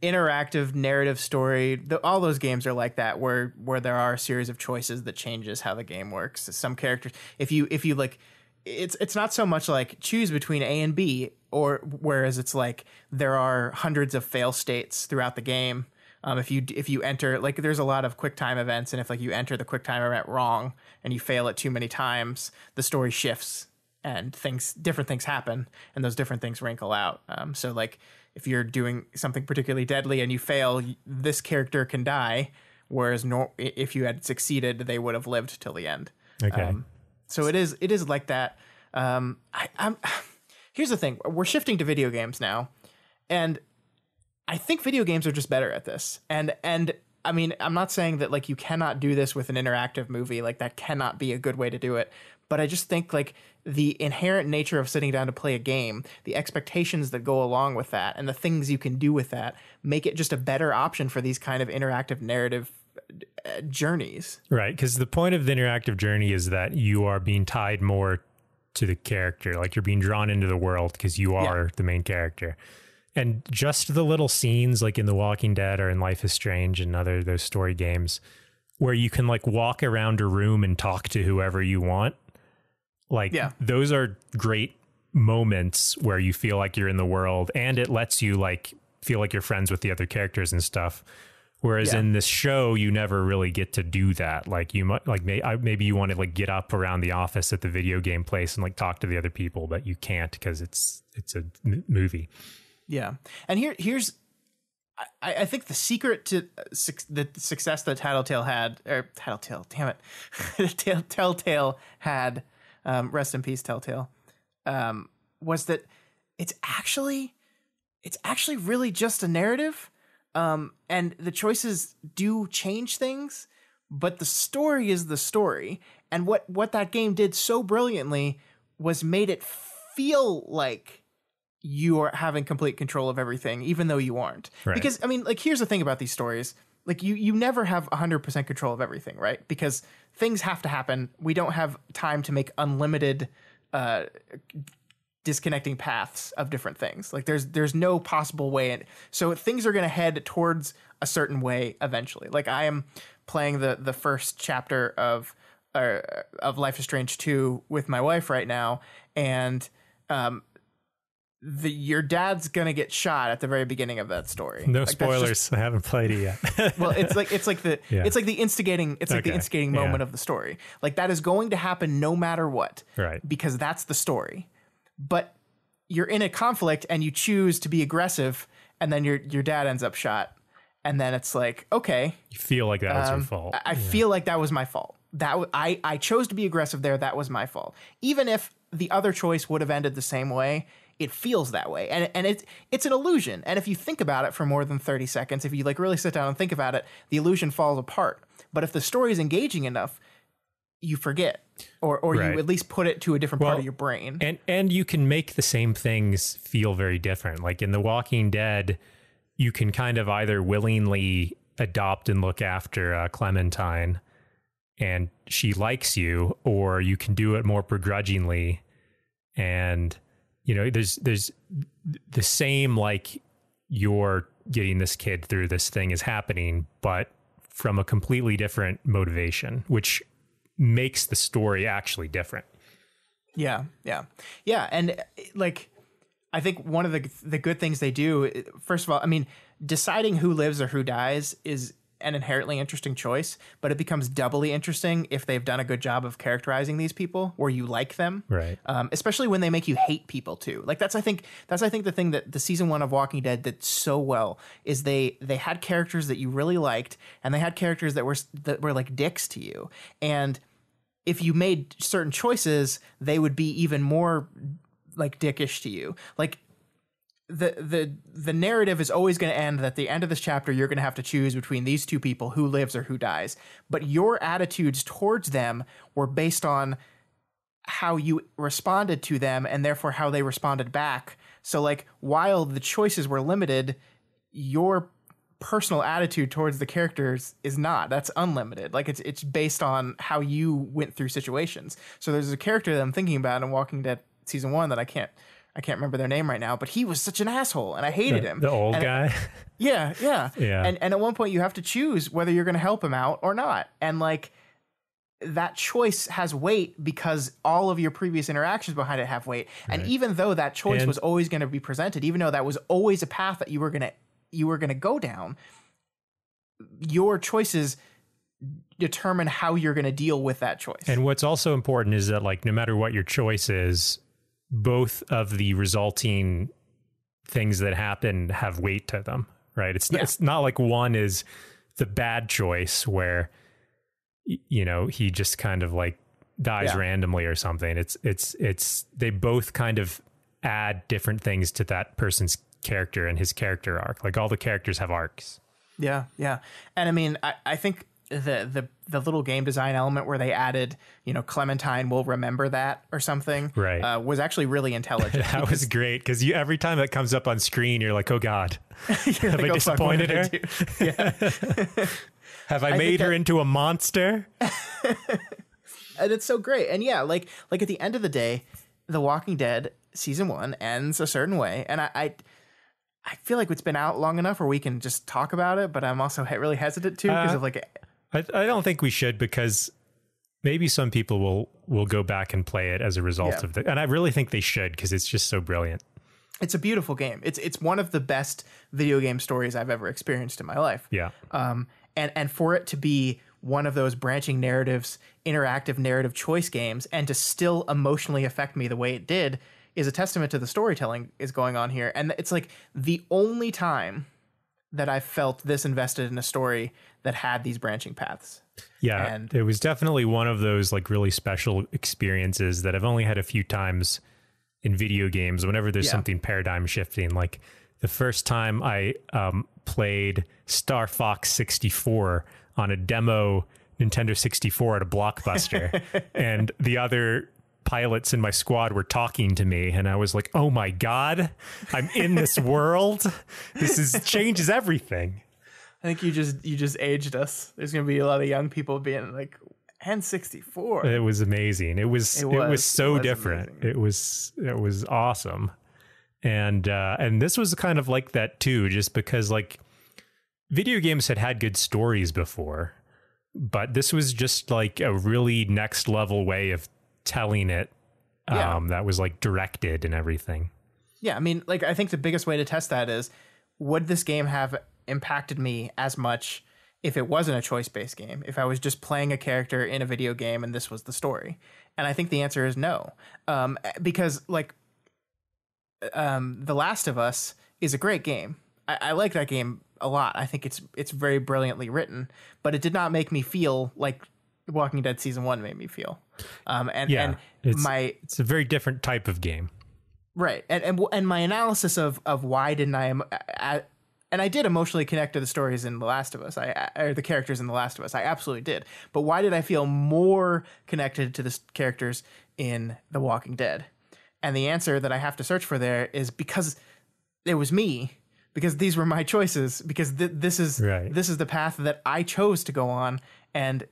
interactive narrative story. All those games are like that, where there are a series of choices that changes how the game works. Some characters, if you like, it's not so much like choose between A and B, or whereas it's like there are hundreds of fail states throughout the game. If you enter, like, there's a lot of quick time events, and if like you enter the quick time event wrong and you fail it too many times, the story shifts and different things happen, and those different things wrinkle out. So like if you're doing something particularly deadly and you fail, this character can die, whereas if you had succeeded, they would have lived till the end. Okay. So it is like that. Here's the thing: we're shifting to video games now, and I think video games are just better at this. And I mean, I'm not saying that like you cannot do this with an interactive movie, like that cannot be a good way to do it. But I just think like the inherent nature of sitting down to play a game, the expectations that go along with that, and the things you can do with that make it just a better option for these kind of interactive narrative journeys. Right. Because the point of the interactive journey is that you are being tied more to the character, like you're being drawn into the world because you are the main character. And just the little scenes like in The Walking Dead or in Life is Strange and those story games where you can like walk around a room and talk to whoever you want. Like those are great moments where you feel like you're in the world, and it lets you like feel like you're friends with the other characters and stuff. Whereas in this show, you never really get to do that. Like you might, like maybe you want to like get up around the office at the video game place and like talk to the other people, but you can't because it's a movie. Yeah. And here's, I think the secret to the success that Telltale had, rest in peace, Telltale, was that it's actually really just a narrative. And the choices do change things, but the story is the story. And what that game did so brilliantly was made it feel like you are having complete control of everything, even though you aren't. Right. Because, I mean, like, here's the thing about these stories. Like, you never have 100% control of everything, right? Because things have to happen. We don't have time to make unlimited disconnecting paths of different things. Like, there's no possible way. So things are going to head towards a certain way eventually. Like, I am playing the first chapter of Life is Strange 2 with my wife right now, and your dad's gonna get shot at the very beginning of that story. No spoilers. I haven't played it yet. Well, it's like the instigating moment of the story. Like, that is going to happen no matter what, right? Because that's the story. But you're in a conflict and you choose to be aggressive, and then your dad ends up shot, and then it's like, okay, you feel like that was your fault. I feel like that was my fault. I chose to be aggressive there. That was my fault. Even if the other choice would have ended the same way, it feels that way. And it's an illusion. And if you think about it for more than 30 seconds, if you like really sit down and think about it, the illusion falls apart. But if the story is engaging enough, you forget, or right. you at least put it to a different part of your brain. And you can make the same things feel very different. Like in The Walking Dead, you can kind of either willingly adopt and look after Clementine and she likes you, or you can do it more begrudgingly. And, you know, there's the same, like, you're getting this kid through this thing is happening, but from a completely different motivation, which makes the story actually different. Yeah. And like, I think one of the good things they do, first of all, I mean, deciding who lives or who dies is an inherently interesting choice, but it becomes doubly interesting if they've done a good job of characterizing these people where you like them. Right. Especially when they make you hate people too. Like that's I think the thing that the season 1 of Walking Dead did so well is they had characters that you really liked, and they had characters that were like dicks to you. And if you made certain choices, they would be even more like dickish to you. Like the narrative is always going to end that at the end of this chapter, you're going to have to choose between these two people, who lives or who dies. But your attitudes towards them were based on how you responded to them and therefore how they responded back. So like, while the choices were limited, your personal attitude towards the characters is not. That's unlimited. Like it's based on how you went through situations. So there's a character that I'm thinking about in Walking Dead season 1 that I can't remember their name right now, but he was such an asshole and I hated him. The old guy? Yeah. Yeah. And at one point you have to choose whether you're going to help him out or not. And like, that choice has weight because all of your previous interactions behind it have weight. Right. And even though that choice was always going to be presented, even though that was always a path that you were going to go down, your choices determine how you're going to deal with that choice. And what's also important is that, like, no matter what your choice is, both of the resulting things that happen have weight to them, right? It's not like one is the bad choice where, you know, he just kind of like dies randomly or something. It's they both kind of add different things to that person's character and his character arc. Like, all the characters have arcs. Yeah. And I mean, I think the little game design element where they added, you know, Clementine will remember that or something, right, was actually really intelligent. That was great, because every time that comes up on screen, you're like, oh God, have I disappointed her? Yeah. Have I made her into a monster? And it's so great. And yeah, like at the end of the day, The Walking Dead season 1 ends a certain way, and I feel like it's been out long enough where we can just talk about it, but I'm also really hesitant to because of like. I don't think we should, because maybe some people will go back and play it as a result of that, and I really think they should, because it's just so brilliant. It's a beautiful game. It's one of the best video game stories I've ever experienced in my life. Yeah. And for it to be one of those branching narratives, interactive narrative choice games, and to still emotionally affect me the way it did, is a testament to the storytelling is going on here. And it's like the only time that I felt this invested in a story that had these branching paths. Yeah, and it was definitely one of those like really special experiences that I've only had a few times in video games whenever there's something paradigm shifting. Like the first time I played Star Fox 64 on a demo Nintendo 64 at a Blockbuster, and the other pilots in my squad were talking to me, and I was like, oh my God, I'm in this world. Changes everything. I think you just aged us. There's going to be a lot of young people being like, N64. It was amazing. It was so different. Amazing. It was awesome. And this was kind of like that too, just because like video games had good stories before, but this was just like a really next level way of telling it, that was like directed and everything. Yeah, I mean, like, I think the biggest way to test that is, would this game have impacted me as much if it wasn't a choice-based game, if I was just playing a character in a video game and this was the story? And I think the answer is no, because like The Last of Us is a great game. I like that game a lot. I think it's very brilliantly written, but it did not make me feel like Walking Dead season 1 made me feel. It's a very different type of game. Right. And my analysis of why didn't and I did emotionally connect to the stories in The Last of Us, or the characters in The Last of Us. I absolutely did. But why did I feel more connected to the characters in The Walking Dead? And the answer that I have to search for there is because it was me, because these were my choices, because this is the path that I chose to go on, and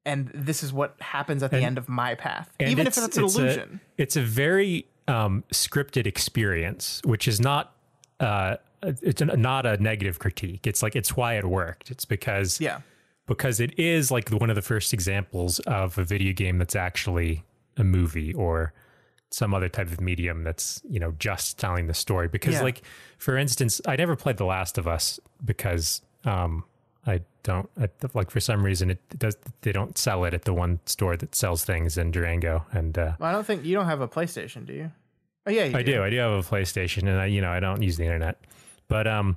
this is what happens at the end of my path, even if it's an illusion. It's a very scripted experience, which is not it's not a negative critique. It's like, it's why it worked. It's because it is like one of the first examples of a video game that's actually a movie or some other type of medium that's, you know, just telling the story. Because like, for instance, I never played The Last of Us because I for some reason they don't sell it at the one store that sells things in Durango. And well, I don't think you don't have a PlayStation, do you? Oh yeah, I do. I do have a PlayStation, and I don't use the internet. But you're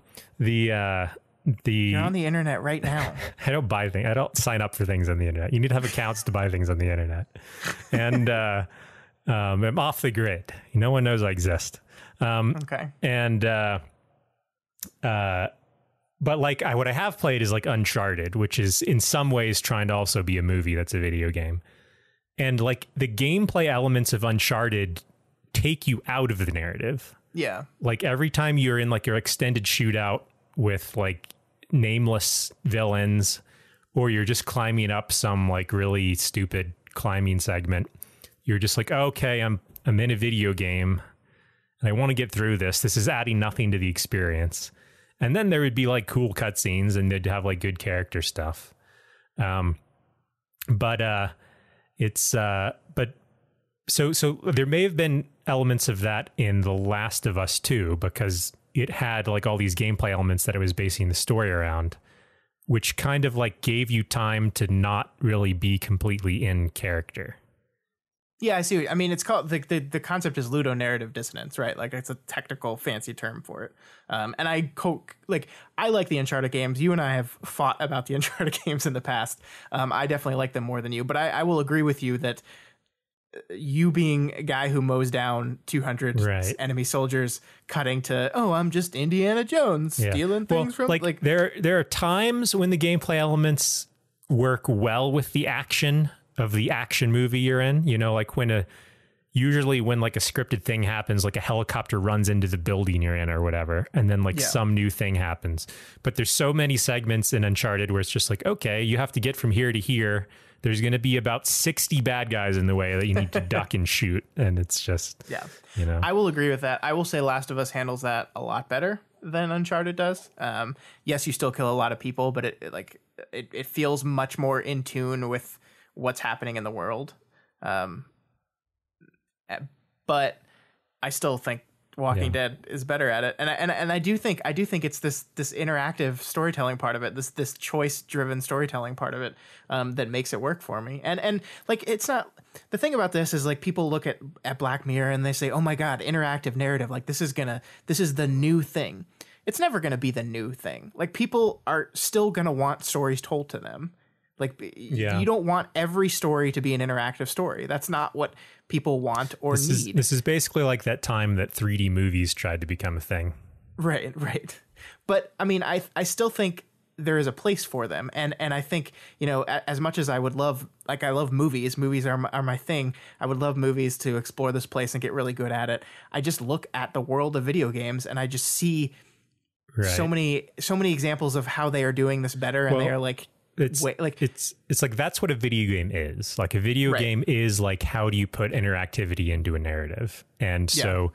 on the internet right now. I don't buy things. I don't sign up for things on the internet. You need to have accounts to buy things on the internet. And I'm off the grid. No one knows I exist. Okay. And but like what I have played is like Uncharted, which is in some ways trying to also be a movie that's a video game. And like the gameplay elements of Uncharted take you out of the narrative. Yeah. Like every time you're in like your extended shootout with like nameless villains, or you're just climbing up some like really stupid climbing segment, you're just like, okay, I'm in a video game and I want to get through this. This is adding nothing to the experience. And then there would be like cool cutscenes and they'd have like good character stuff. So there may have been elements of that in The Last of Us 2, because it had like all these gameplay elements that it was basing the story around, which kind of like gave you time to not really be completely in character. Yeah, I see. I mean, it's called the concept is ludonarrative dissonance, right? Like it's a technical fancy term for it. And I like the Uncharted games. You and I have fought about the Uncharted games in the past. I definitely like them more than you, but I will agree with you that you being a guy who mows down 200 enemy soldiers, cutting to, oh, I'm just Indiana Jones stealing things from like there are times when the gameplay elements work well with the action of the action movie you're in, you know, like when usually when like a scripted thing happens, like a helicopter runs into the building you're in or whatever, and then like some new thing happens. But there's so many segments in Uncharted where it's just like, okay, you have to get from here to here. There's going to be about 60 bad guys in the way that you need to duck and shoot. And it's just, you know. I will agree with that. I will say Last of Us handles that a lot better than Uncharted does. Yes, you still kill a lot of people, but it feels much more in tune with what's happening in the world. But I still think Walking Dead is better at it, and I do think it's this interactive storytelling part of it, this choice driven storytelling part of it, that makes it work for me. And like, it's not, the thing about this is like, people look at Black Mirror and they say, oh my god, interactive narrative, like this is the new thing. It's never gonna be the new thing. Like, people are still gonna want stories told to them. Like, you don't want every story to be an interactive story. That's not what people want or need. This is basically like that time that 3D movies tried to become a thing. Right. But I mean, I still think there is a place for them. And I think, you know, as much as I would love, like, I love movies are my thing. I would love movies to explore this place and get really good at it. I just look at the world of video games and I just see so many examples of how they are doing this better. And they are like, it's like that's what a video game is. Like, a video game is like, how do you put interactivity into a narrative? And so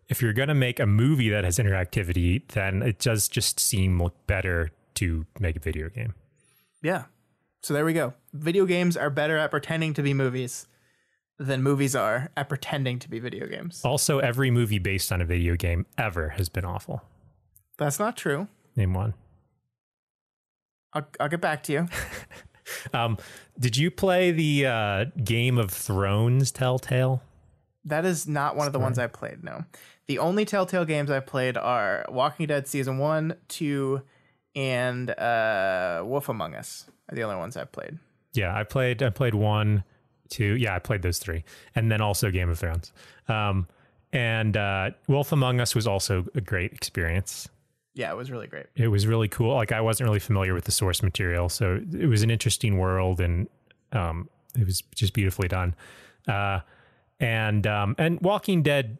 if you're going to make a movie that has interactivity, then it does just seem better to make a video game. Yeah. So there we go. Video games are better at pretending to be movies than movies are at pretending to be video games. Also, every movie based on a video game ever has been awful. That's not true. Name one. I'll get back to you. Did you play the Game of Thrones Telltale? That is not one of the ones I played, no. The only Telltale games I've played are Walking Dead Season 1, 2, and Wolf Among Us are the only ones I've played. Yeah, I played 1, 2. Yeah, I played those 3, and then also Game of Thrones. And Wolf Among Us was also a great experience. Yeah, it was really great. It was really cool. Like, I wasn't really familiar with the source material, so it was an interesting world, and it was just beautifully done. And Walking Dead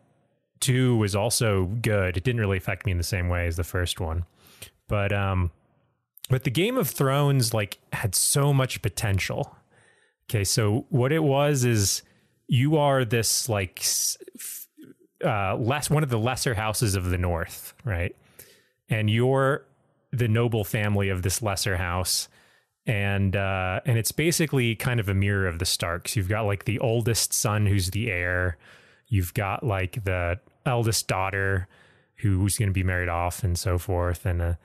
2 was also good. It didn't really affect me in the same way as the first one, but the Game of Thrones like had so much potential. Okay, so what it was is you are this like one of the lesser houses of the North, right? And you're the noble family of this lesser house, and it's basically kind of a mirror of the Starks. You've got like the oldest son who's the heir. You've got like the eldest daughter who's going to be married off and so forth, and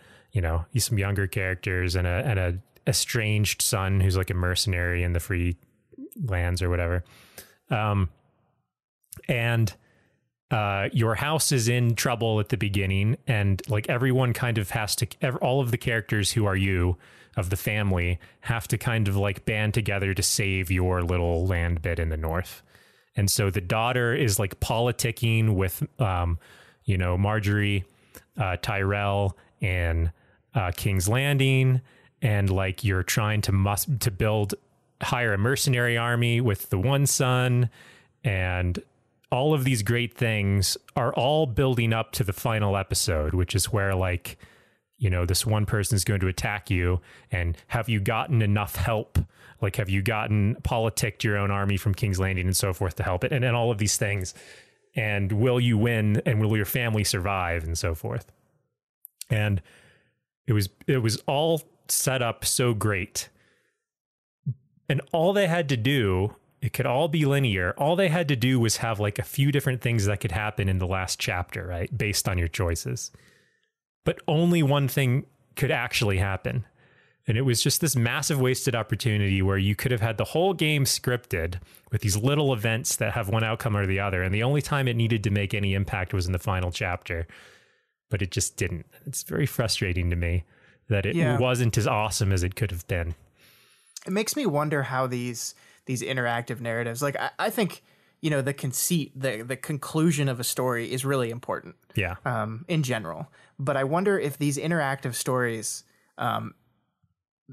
some younger characters and a estranged son who's like a mercenary in the free lands or whatever. And your house is in trouble at the beginning, and like everyone kind of has to, all of the characters who are you of the family have to kind of like band together to save your little land bit in the North. And so the daughter is like politicking with, Marjorie, Tyrell, and King's Landing, and like you're trying to hire a mercenary army with the one son, and all of these great things are all building up to the final episode, which is where like, this one person is going to attack you, and have you gotten enough help? Like, have you politicked your own army from King's Landing and so forth to help it? And all of these things. And will you win, and will your family survive, and so forth? And it was all set up so great. And all they had to do, it could all be linear. All they had to do was have like a few different things that could happen in the last chapter, right? Based on your choices. But only one thing could actually happen. And it was just this massive wasted opportunity where you could have had the whole game scripted with these little events that have one outcome or the other. And the only time it needed to make any impact was in the final chapter. But it just didn't. It's very frustrating to me that it wasn't as awesome as it could have been. It makes me wonder how these interactive narratives, like I think, the conceit, the conclusion of a story is really important. Yeah. In general. But I wonder if these interactive stories,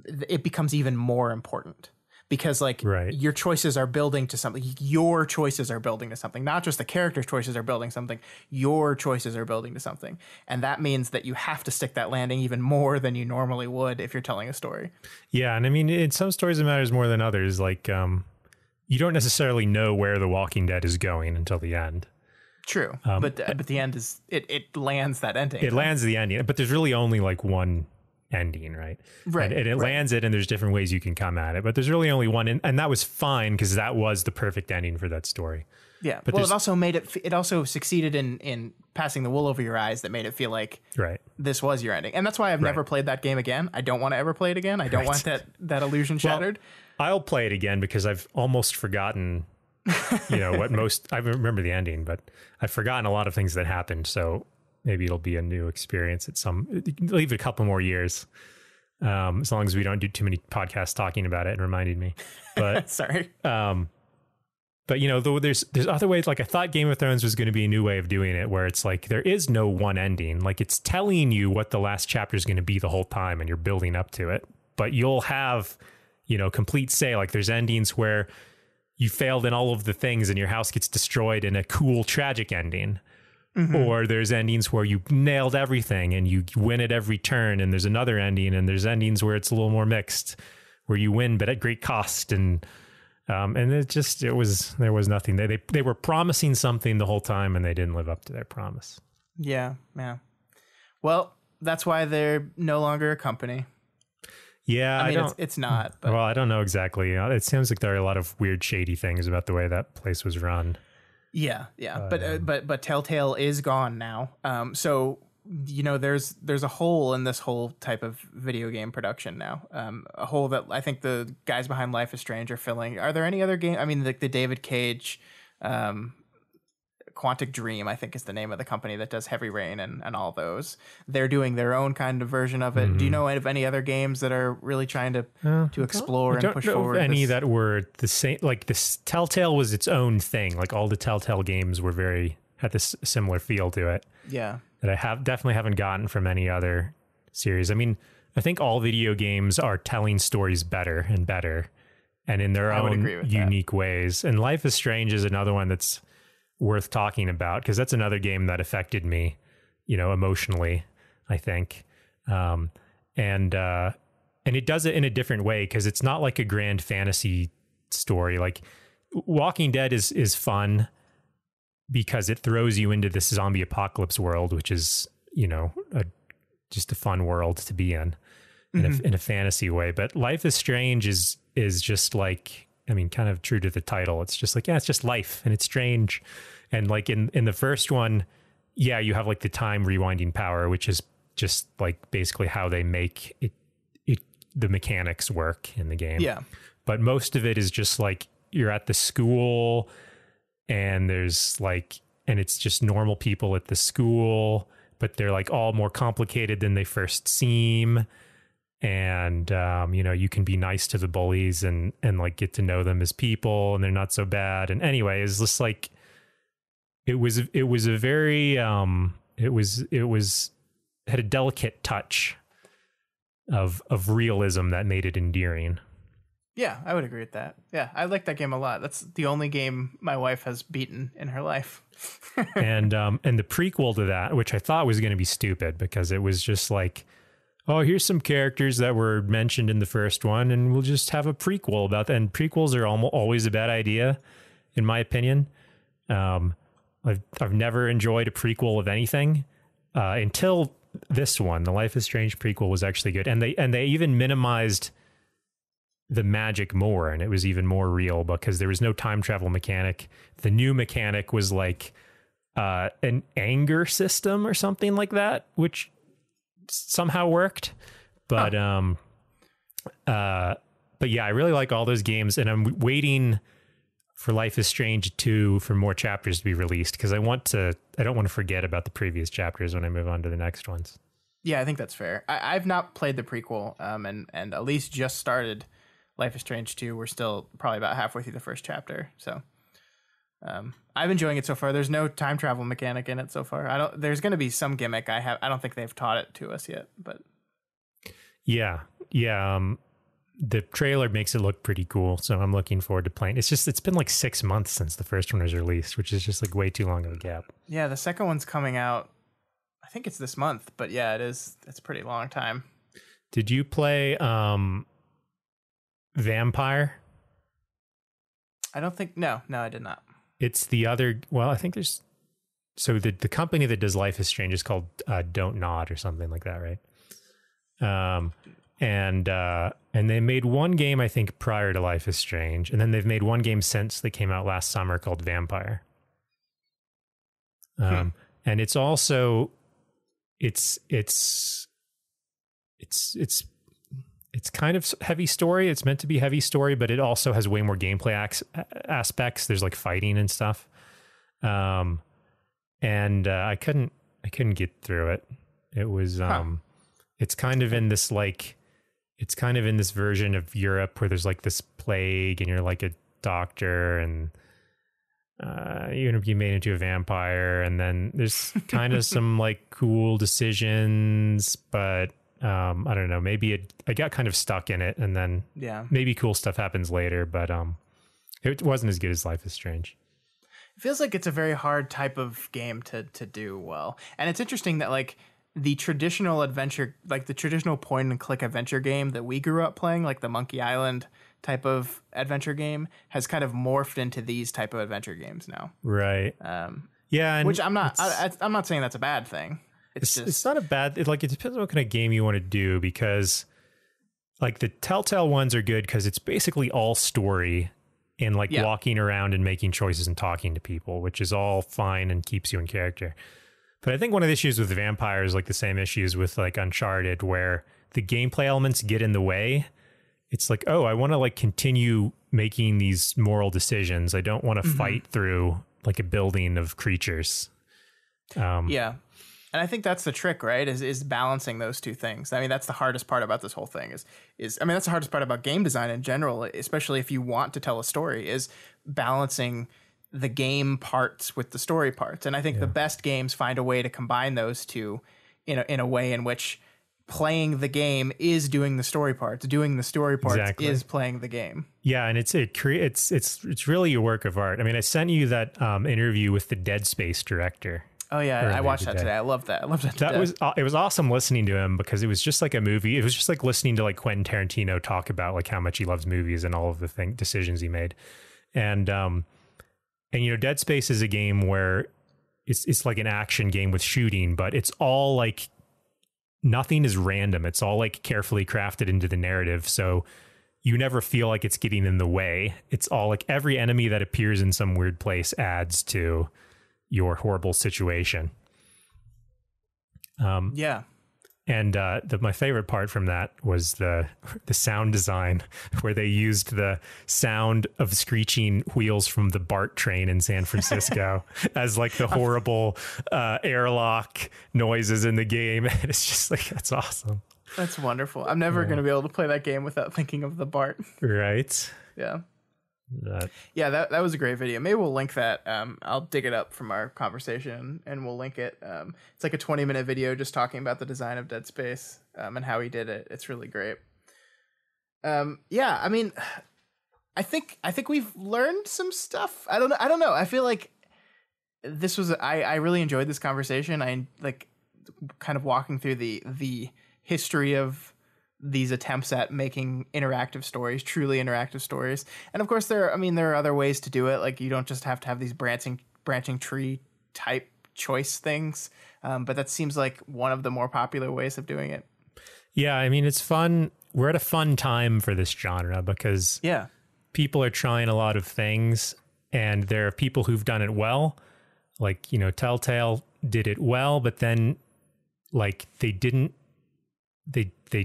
it becomes even more important, because like your choices are building to something. Your choices are building to something, not just the character's choices are building something. Your choices are building to something. And that means that you have to stick that landing even more than you normally would if you're telling a story. Yeah. And I mean, in some stories it matters more than others. Like, you don't necessarily know where The Walking Dead is going until the end. True. But the end is, it lands that ending. It lands the ending, but there's really only like one ending, right? Right. And it lands it, and there's different ways you can come at it, but there's really only one, and that was fine because that was the perfect ending for that story. Yeah. But it also made it also succeeded in passing the wool over your eyes that made it feel like this was your ending. And that's why I've never played that game again. I don't want to ever play it again. I don't want that illusion shattered. Well, I'll play it again because I've almost forgotten I remember the ending, but I've forgotten a lot of things that happened. So maybe it'll be a new experience leave it a couple more years. As long as we don't do too many podcasts talking about it and reminding me, but sorry. But though there's other ways. Like, I thought Game of Thrones was going to be a new way of doing it, where it's like there is no one ending. Like, it's telling you what the last chapter is going to be the whole time, and you're building up to it. But you'll have, complete say. Like, there's endings where you failed in all of the things, and your house gets destroyed in a cool, tragic ending. Mm-hmm. Or there's endings where you nailed everything and you win at every turn, and there's another ending, and there's endings where it's a little more mixed, where you win but at great cost, and there was nothing. They were promising something the whole time, and they didn't live up to their promise. Yeah. Well, that's why they're no longer a company. Yeah, I mean, it's not. But. Well, I don't know exactly. It seems like there are a lot of weird, shady things about the way that place was run. Yeah. But Telltale is gone now. So there's a hole in this whole type of video game production now. A hole that I think the guys behind Life is Strange are filling. Are there any other game? I mean, like the David Cage Quantic Dream, I think is the name of the company that does Heavy Rain and all those. They're doing their own kind of version of it. Do you know of any other games that are really trying to explore and push forward? Any that were the same, like this Telltale was its own thing. Like all the Telltale games were had this similar feel to it. Yeah. That I definitely haven't gotten from any other series. I mean, I think all video games are telling stories better and better and in their own unique ways. And Life is Strange is another one that's worth talking about because that's another game that affected me, emotionally, I think. And it does it in a different way because it's not like a grand fantasy story. Like Walking Dead is fun because it throws you into this zombie apocalypse world, which is, just a fun world to be in a fantasy way. But Life is Strange is just like, kind of true to the title. It's just like, it's just life and it's strange. And like in the first one, you have like the time rewinding power, which is just like basically how they make it the mechanics work in the game. Yeah. But most of it is just like you're at the school and there's like, and it's just normal people at the school, but they're like all more complicated than they first seem. And, you can be nice to the bullies and like get to know them as people and they're not so bad. And anyway, it's just like, it was a very, had a delicate touch of realism that made it endearing. Yeah, I would agree with that. Yeah, I like that game a lot. That's the only game my wife has beaten in her life. and the prequel to that, which I thought was going to be stupid because it was just like, oh, here's some characters that were mentioned in the first one, and we'll just have a prequel about that. And prequels are always a bad idea, in my opinion. I've never enjoyed a prequel of anything until this one. The Life is Strange prequel was actually good, and they even minimized the magic more, and it was even more real because there was no time travel mechanic. The new mechanic was like an anger system or something like that, which somehow worked. But but yeah, I really like all those games, and I'm waiting for Life is Strange 2 for more chapters to be released because I don't want to forget about the previous chapters when I move on to the next ones. Yeah, I think that's fair. I've not played the prequel, and Elise just started Life is Strange 2. We're still probably about halfway through the first chapter, so I'm enjoying it so far. There's no time travel mechanic in it so far. There's going to be some gimmick. I don't think they've taught it to us yet, but yeah. The trailer makes it look pretty cool, so I'm looking forward to playing. It's been like 6 months since the first one was released, which is just like way too long of a gap. Yeah, the second one's coming out. I think it's this month, but yeah, it is. It's a pretty long time. Did you play Vampire? I don't think. No, I did not. It's the other. Well, I think there's. So the company that does Life is Strange is called Don't Nod or something like that, right? And they made one game, I think, prior to Life is Strange, and then they've made one game since that came out last summer called Vampire. And it's also it's kind of heavy story. It's meant to be heavy story, but it also has way more gameplay aspects. There's like fighting and stuff. And I couldn't get through it. It was it's kind of in this version of Europe where there's like this plague and you're like a doctor and you're going to be made into a vampire, and then there's kind of some like cool decisions, but I don't know, maybe I got kind of stuck in it, and then maybe cool stuff happens later, but it wasn't as good as Life is Strange. It feels like it's a very hard type of game to do well. And it's interesting that like the traditional adventure, like the traditional point and click adventure game that we grew up playing, like the Monkey Island type of adventure game, has kind of morphed into these type of adventure games now. Right. Yeah. Which I'm not saying that's a bad thing. It's not a bad, it depends on what kind of game you want to do, because like the Telltale ones are good because it's basically all story and like walking around and making choices and talking to people, which is all fine and keeps you in character. But I think one of the issues with Vampire is like the same issues with like Uncharted, where the gameplay elements get in the way. It's like, oh, I want to like continue making these moral decisions. I don't want to fight through like a building of creatures. Yeah. And I think that's the trick, right? Is balancing those two things. I mean, that's the hardest part about this whole thing that's the hardest part about game design in general, especially if you want to tell a story, is balancing the game parts with the story parts. And I think the best games find a way to combine those two in a way in which playing the game is doing the story parts. Doing the story parts is playing the game. Yeah, and it's really a work of art. I mean, I sent you that interview with the Dead Space director. Oh yeah, I watched that today. I love that. It was awesome listening to him, because it was just like a movie. It was just like listening to like Quentin Tarantino talk about like how much he loves movies and all of the decisions he made. And Dead Space is a game where it's like an action game with shooting, but it's all like nothing is random. It's all like carefully crafted into the narrative. So you never feel like it's getting in the way. It's all like every enemy that appears in some weird place adds to your horrible situation. Yeah. And my favorite part from that was the sound design, where they used the sound of screeching wheels from the BART train in San Francisco as like the horrible airlock noises in the game. And it's just like, that's awesome. That's wonderful. I'm never going to be able to play that game without thinking of the BART. Right. Yeah. That was a great video. Maybe we'll link that. I'll dig it up from our conversation and we'll link it. It's like a 20-minute video just talking about the design of Dead Space and how he did it. It's really great. I mean, I think we've learned some stuff. I don't know. I feel like this was I really enjoyed this conversation. I like kind of walking through the history of these attempts at making interactive stories, truly interactive stories. And of course there are other ways to do it. Like you don't just have to have these branching tree type choice things. But that seems like one of the more popular ways of doing it. Yeah. I mean, it's fun. We're at a fun time for this genre because people are trying a lot of things, and there are people who've done it well. Like, Telltale did it well, but then like they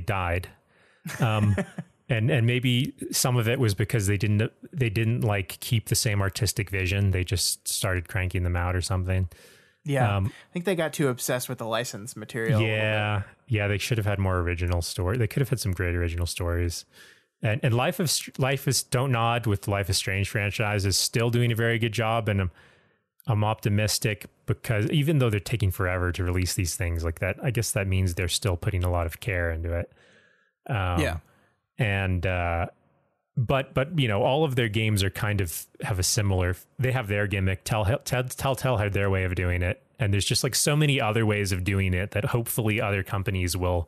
died. And maybe some of it was because they didn't like keep the same artistic vision. They just started cranking them out or something. Yeah. I think they got too obsessed with the licensed material. Yeah. Yeah. They should have had more original story. They could have had some great original stories. And Life is Don't Nod with Life is Strange franchise is still doing a very good job. And I'm optimistic, because even though they're taking forever to release these things like that, I guess that means they're still putting a lot of care into it. And but all of their games are kind of have a similar. They have their gimmick. Telltale had their way of doing it, and there's just like so many other ways of doing it that hopefully other companies will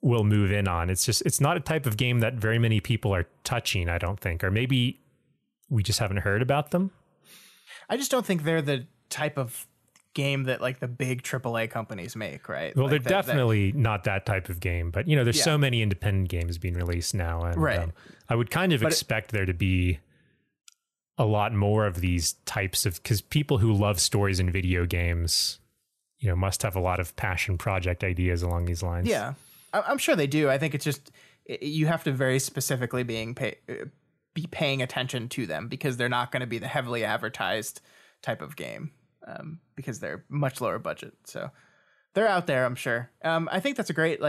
move in on. It's not a type of game that very many people are touching, I don't think, or maybe we just haven't heard about them. I just don't think they're the type of game that like the big AAA companies make, right? Well, like they're definitely not that type of game, but there's so many independent games being released now, and I would kind of expect there to be a lot more of these types of, because people who love stories in video games, must have a lot of passion project ideas along these lines. Yeah, I'm sure they do. I think it's just you have to very specifically be paying attention to them, because they're not going to be the heavily advertised type of game, because they're much lower budget. So they're out there, I'm sure. I think that's a great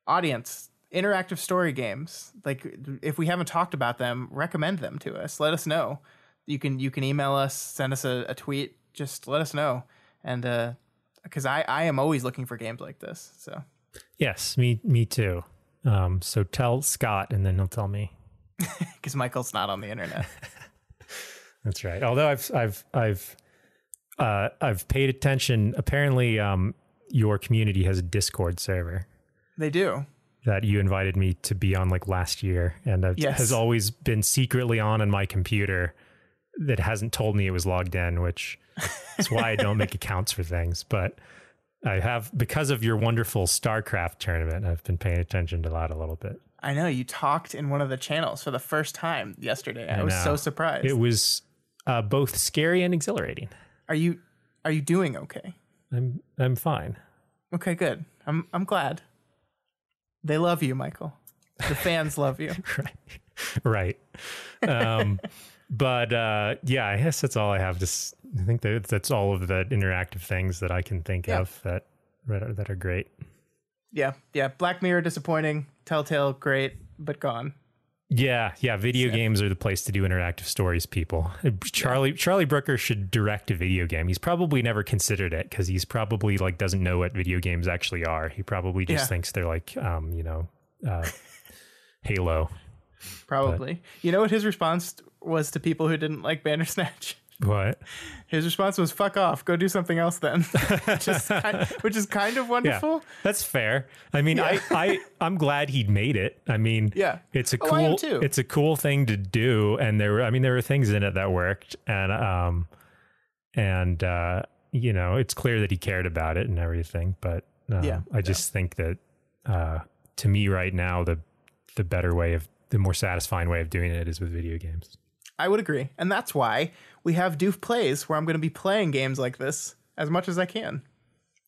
audience. Interactive story games. Like, if we haven't talked about them, recommend them to us. Let us know. You can email us, send us a tweet. Just let us know. And because I am always looking for games like this. So yes, me too. So tell Scott, and then he'll tell me. Because Michael's not on the internet. That's right. Although I've paid attention. Apparently, your community has a Discord server. They do. That you invited me to be on last year, and has always been secretly on my computer. That hasn't told me it was logged in, which is why I don't make accounts for things. But I have, because of your wonderful StarCraft tournament, I've been paying attention to that a little bit. I know you talked in one of the channels for the first time yesterday. I was so surprised. It was both scary and exhilarating. Are you doing okay? I'm fine. Okay, good. I'm glad. They love you, Michael. The fans love you. Right. But yeah, I guess that's all I have. I think that's all of the interactive things that I can think of that are great. Yeah. Black Mirror, disappointing. Telltale, great, but gone. Yeah. Video games are the place to do interactive stories, people. Charlie Brooker should direct a video game. He's probably never considered it because he's probably like doesn't know what video games actually are. He probably just thinks they're like, Halo. Probably. But, you know what his response was to people who didn't like Bandersnatch? What? His response was, fuck off, go do something else then. which is kind of wonderful. Yeah, that's fair. I mean, I'm glad he'd made it. I mean, it's a cool thing to do. And there were things in it that worked. And it's clear that he cared about it and everything. But I just think that to me right now, the more satisfying way of doing it is with video games. I would agree. And that's why we have Doof Plays, where I'm going to be playing games like this as much as I can.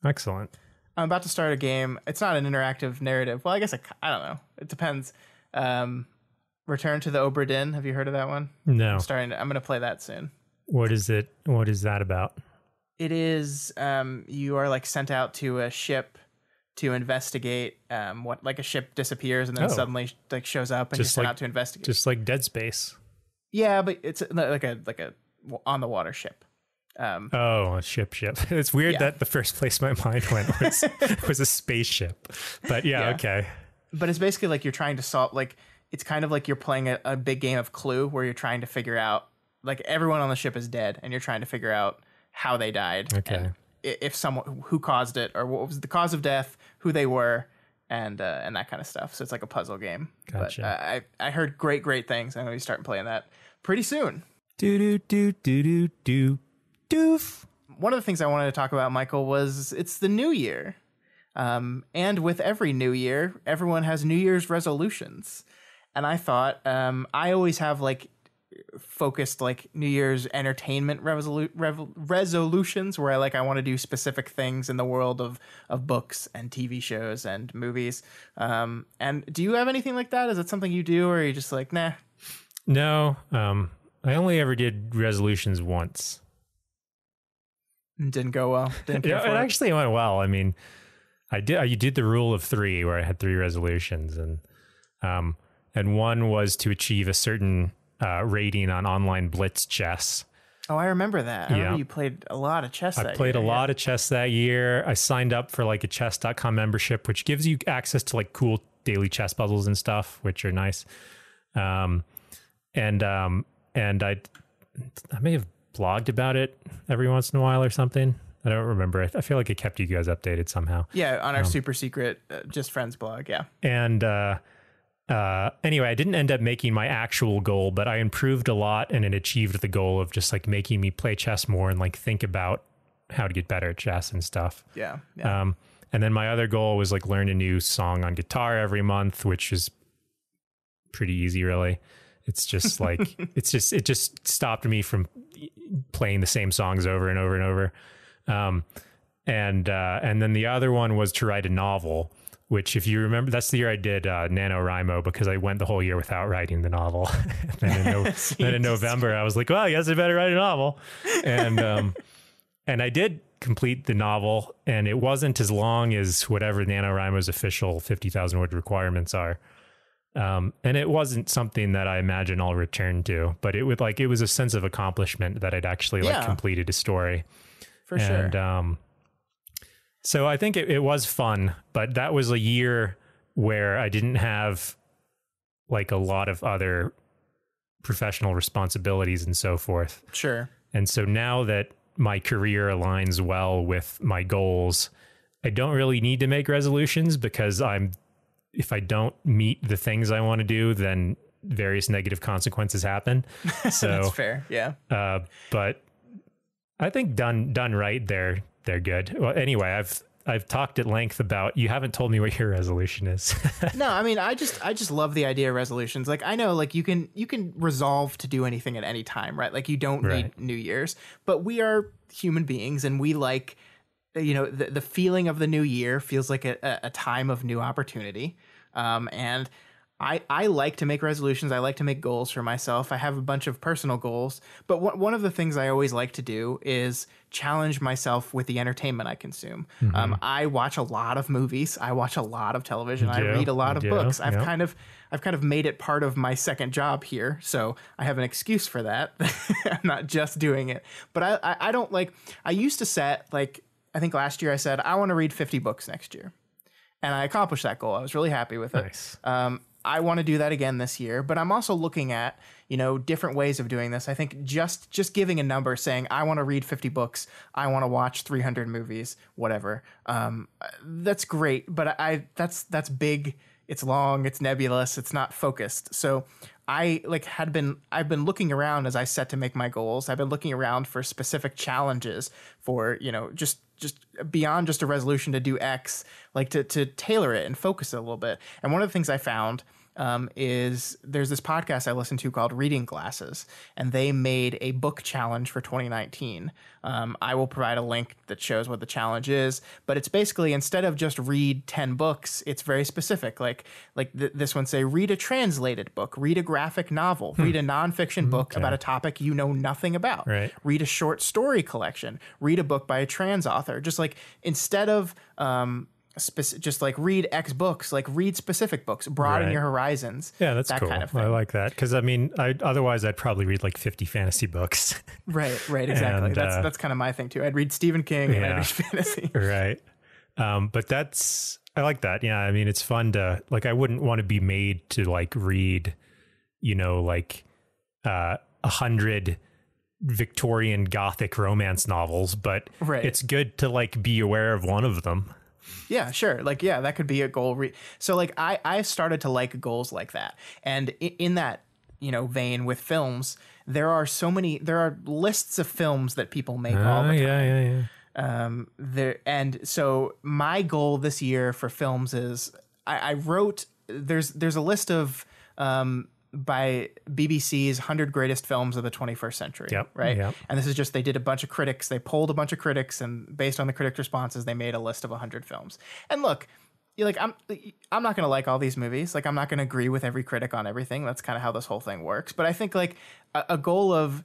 Excellent. I'm about to start a game. It's not an interactive narrative. Well, I guess I don't know. It depends. Return to the Obra Dinn. Have you heard of that one? No. I'm going to play that soon. What is it? What is that about? It is you are like sent out to a ship to investigate what like a ship disappears and then suddenly like shows up and you're sent out to investigate. Just like Dead Space. Yeah, but it's like a on the water ship. A ship. It's weird that the first place my mind went was a spaceship. But okay. But it's basically like you're trying to solve, like it's kind of like you're playing a big game of Clue where you're trying to figure out, like everyone on the ship is dead and you're trying to figure out how they died. Okay. And if someone who caused it or what was the cause of death, who they were, and that kind of stuff. So it's like a puzzle game. Gotcha. But I heard great things. I'm going to be starting playing that pretty soon. Doof. One of the things I wanted to talk about, Michael, was it's the new year. And with every new year, everyone has New Year's resolutions. And I thought, I always have like focused like New Year's entertainment resolutions where I want to do specific things in the world of books and TV shows and movies. And do you have anything like that? Is it something you do, or are you just like, nah? No. I only ever did resolutions once. Didn't go well. It actually went well. I mean, you did the rule of 3 where I had 3 resolutions, and one was to achieve a certain rating on online blitz chess. Oh, I remember that. I remember you played a lot of chess that year. I played a lot of chess that year. I signed up for like a chess.com membership, which gives you access to like cool daily chess puzzles and stuff, which are nice. And I may have blogged about it every once in a while or something. I don't remember. I feel like it kept you guys updated somehow. Yeah, on our super secret Just Friends blog, yeah. And anyway, I didn't end up making my actual goal, but I improved a lot, and it achieved the goal of just like making me play chess more and like think about how to get better at chess and stuff. Yeah. And then my other goal was like learn a new song on guitar every month, which is pretty easy, really. It's just like it just stopped me from playing the same songs over and over and over. And then the other one was to write a novel, which, if you remember, that's the year I did NaNoWriMo, because I went the whole year without writing the novel. then in November, I was like, well, I guess I better write a novel. And I did complete the novel, and it wasn't as long as whatever NaNoWriMo's official 50,000 word requirements are. And it wasn't something that I imagine I'll return to, but it was a sense of accomplishment that I'd actually completed a story. For sure. And so I think it was fun, but that was a year where I didn't have like a lot of other professional responsibilities and so forth. Sure. And so now that my career aligns well with my goals, I don't really need to make resolutions, because if I don't meet the things I want to do, then various negative consequences happen. So that's fair. Yeah. But I think done right, they're good. Well, anyway, I've talked at length about, you haven't told me what your resolution is. No, I mean, I just love the idea of resolutions. Like, I know, like you can resolve to do anything at any time, right? Like you don't need New Year's, but we are human beings, and we like, the feeling of the new year feels like a time of new opportunity. And I like to make resolutions. I like to make goals for myself. I have a bunch of personal goals, but one of the things I always like to do is challenge myself with the entertainment I consume. I watch a lot of movies. I watch a lot of television. I read a lot of books. I've kind of made it part of my second job here, so I have an excuse for that. I'm not just doing it, but I don't like. I used to set, like, I think last year I said I want to read 50 books next year, and I accomplished that goal. I was really happy with it. Nice. I want to do that again this year, but I'm also looking at, different ways of doing this. I think just giving a number, saying I want to read 50 books, I want to watch 300 movies, whatever. That's great, but that's big. It's long, it's nebulous, it's not focused. So I've been looking around as I set to make my goals. I've been looking around for specific challenges for, just beyond just a resolution to do X, like to tailor it and focus it a little bit. And one of the things I found is there's this podcast I listen to called Reading Glasses, and they made a book challenge for 2019. I will provide a link that shows what the challenge is, but it's basically, instead of just read 10 books, it's very specific. This one say, read a translated book, read a graphic novel, read a nonfiction book about a topic you know nothing about, read a short story collection, read a book by a trans author. Just like, instead of just like read X books, like read specific books, broaden your horizons. Yeah, that's that cool. Kind of thing. I like that, because I mean, otherwise I'd probably read like 50 fantasy books. Right, exactly. And, that's kind of my thing too. I'd read Stephen King and I'd read fantasy. Right. But I like that. Yeah, I mean, it's fun to, like, I wouldn't want to be made to like read, 100 Victorian Gothic romance novels, but it's good to like be aware of one of them. Yeah, sure. Like, yeah, that could be a goal. So like I started to like goals like that. And in that, vein with films, there are lists of films that people make all the time. And so my goal this year for films is I wrote, there's a list of, by BBC's 100 greatest films of the 21st century. Right. Yep. And this is just, they did a bunch of critics. They polled a bunch of critics, and based on the critic responses, they made a list of 100 films. And look, I'm not going to like all these movies. Like, I'm not going to agree with every critic on everything. That's kind of how this whole thing works. But I think like a goal of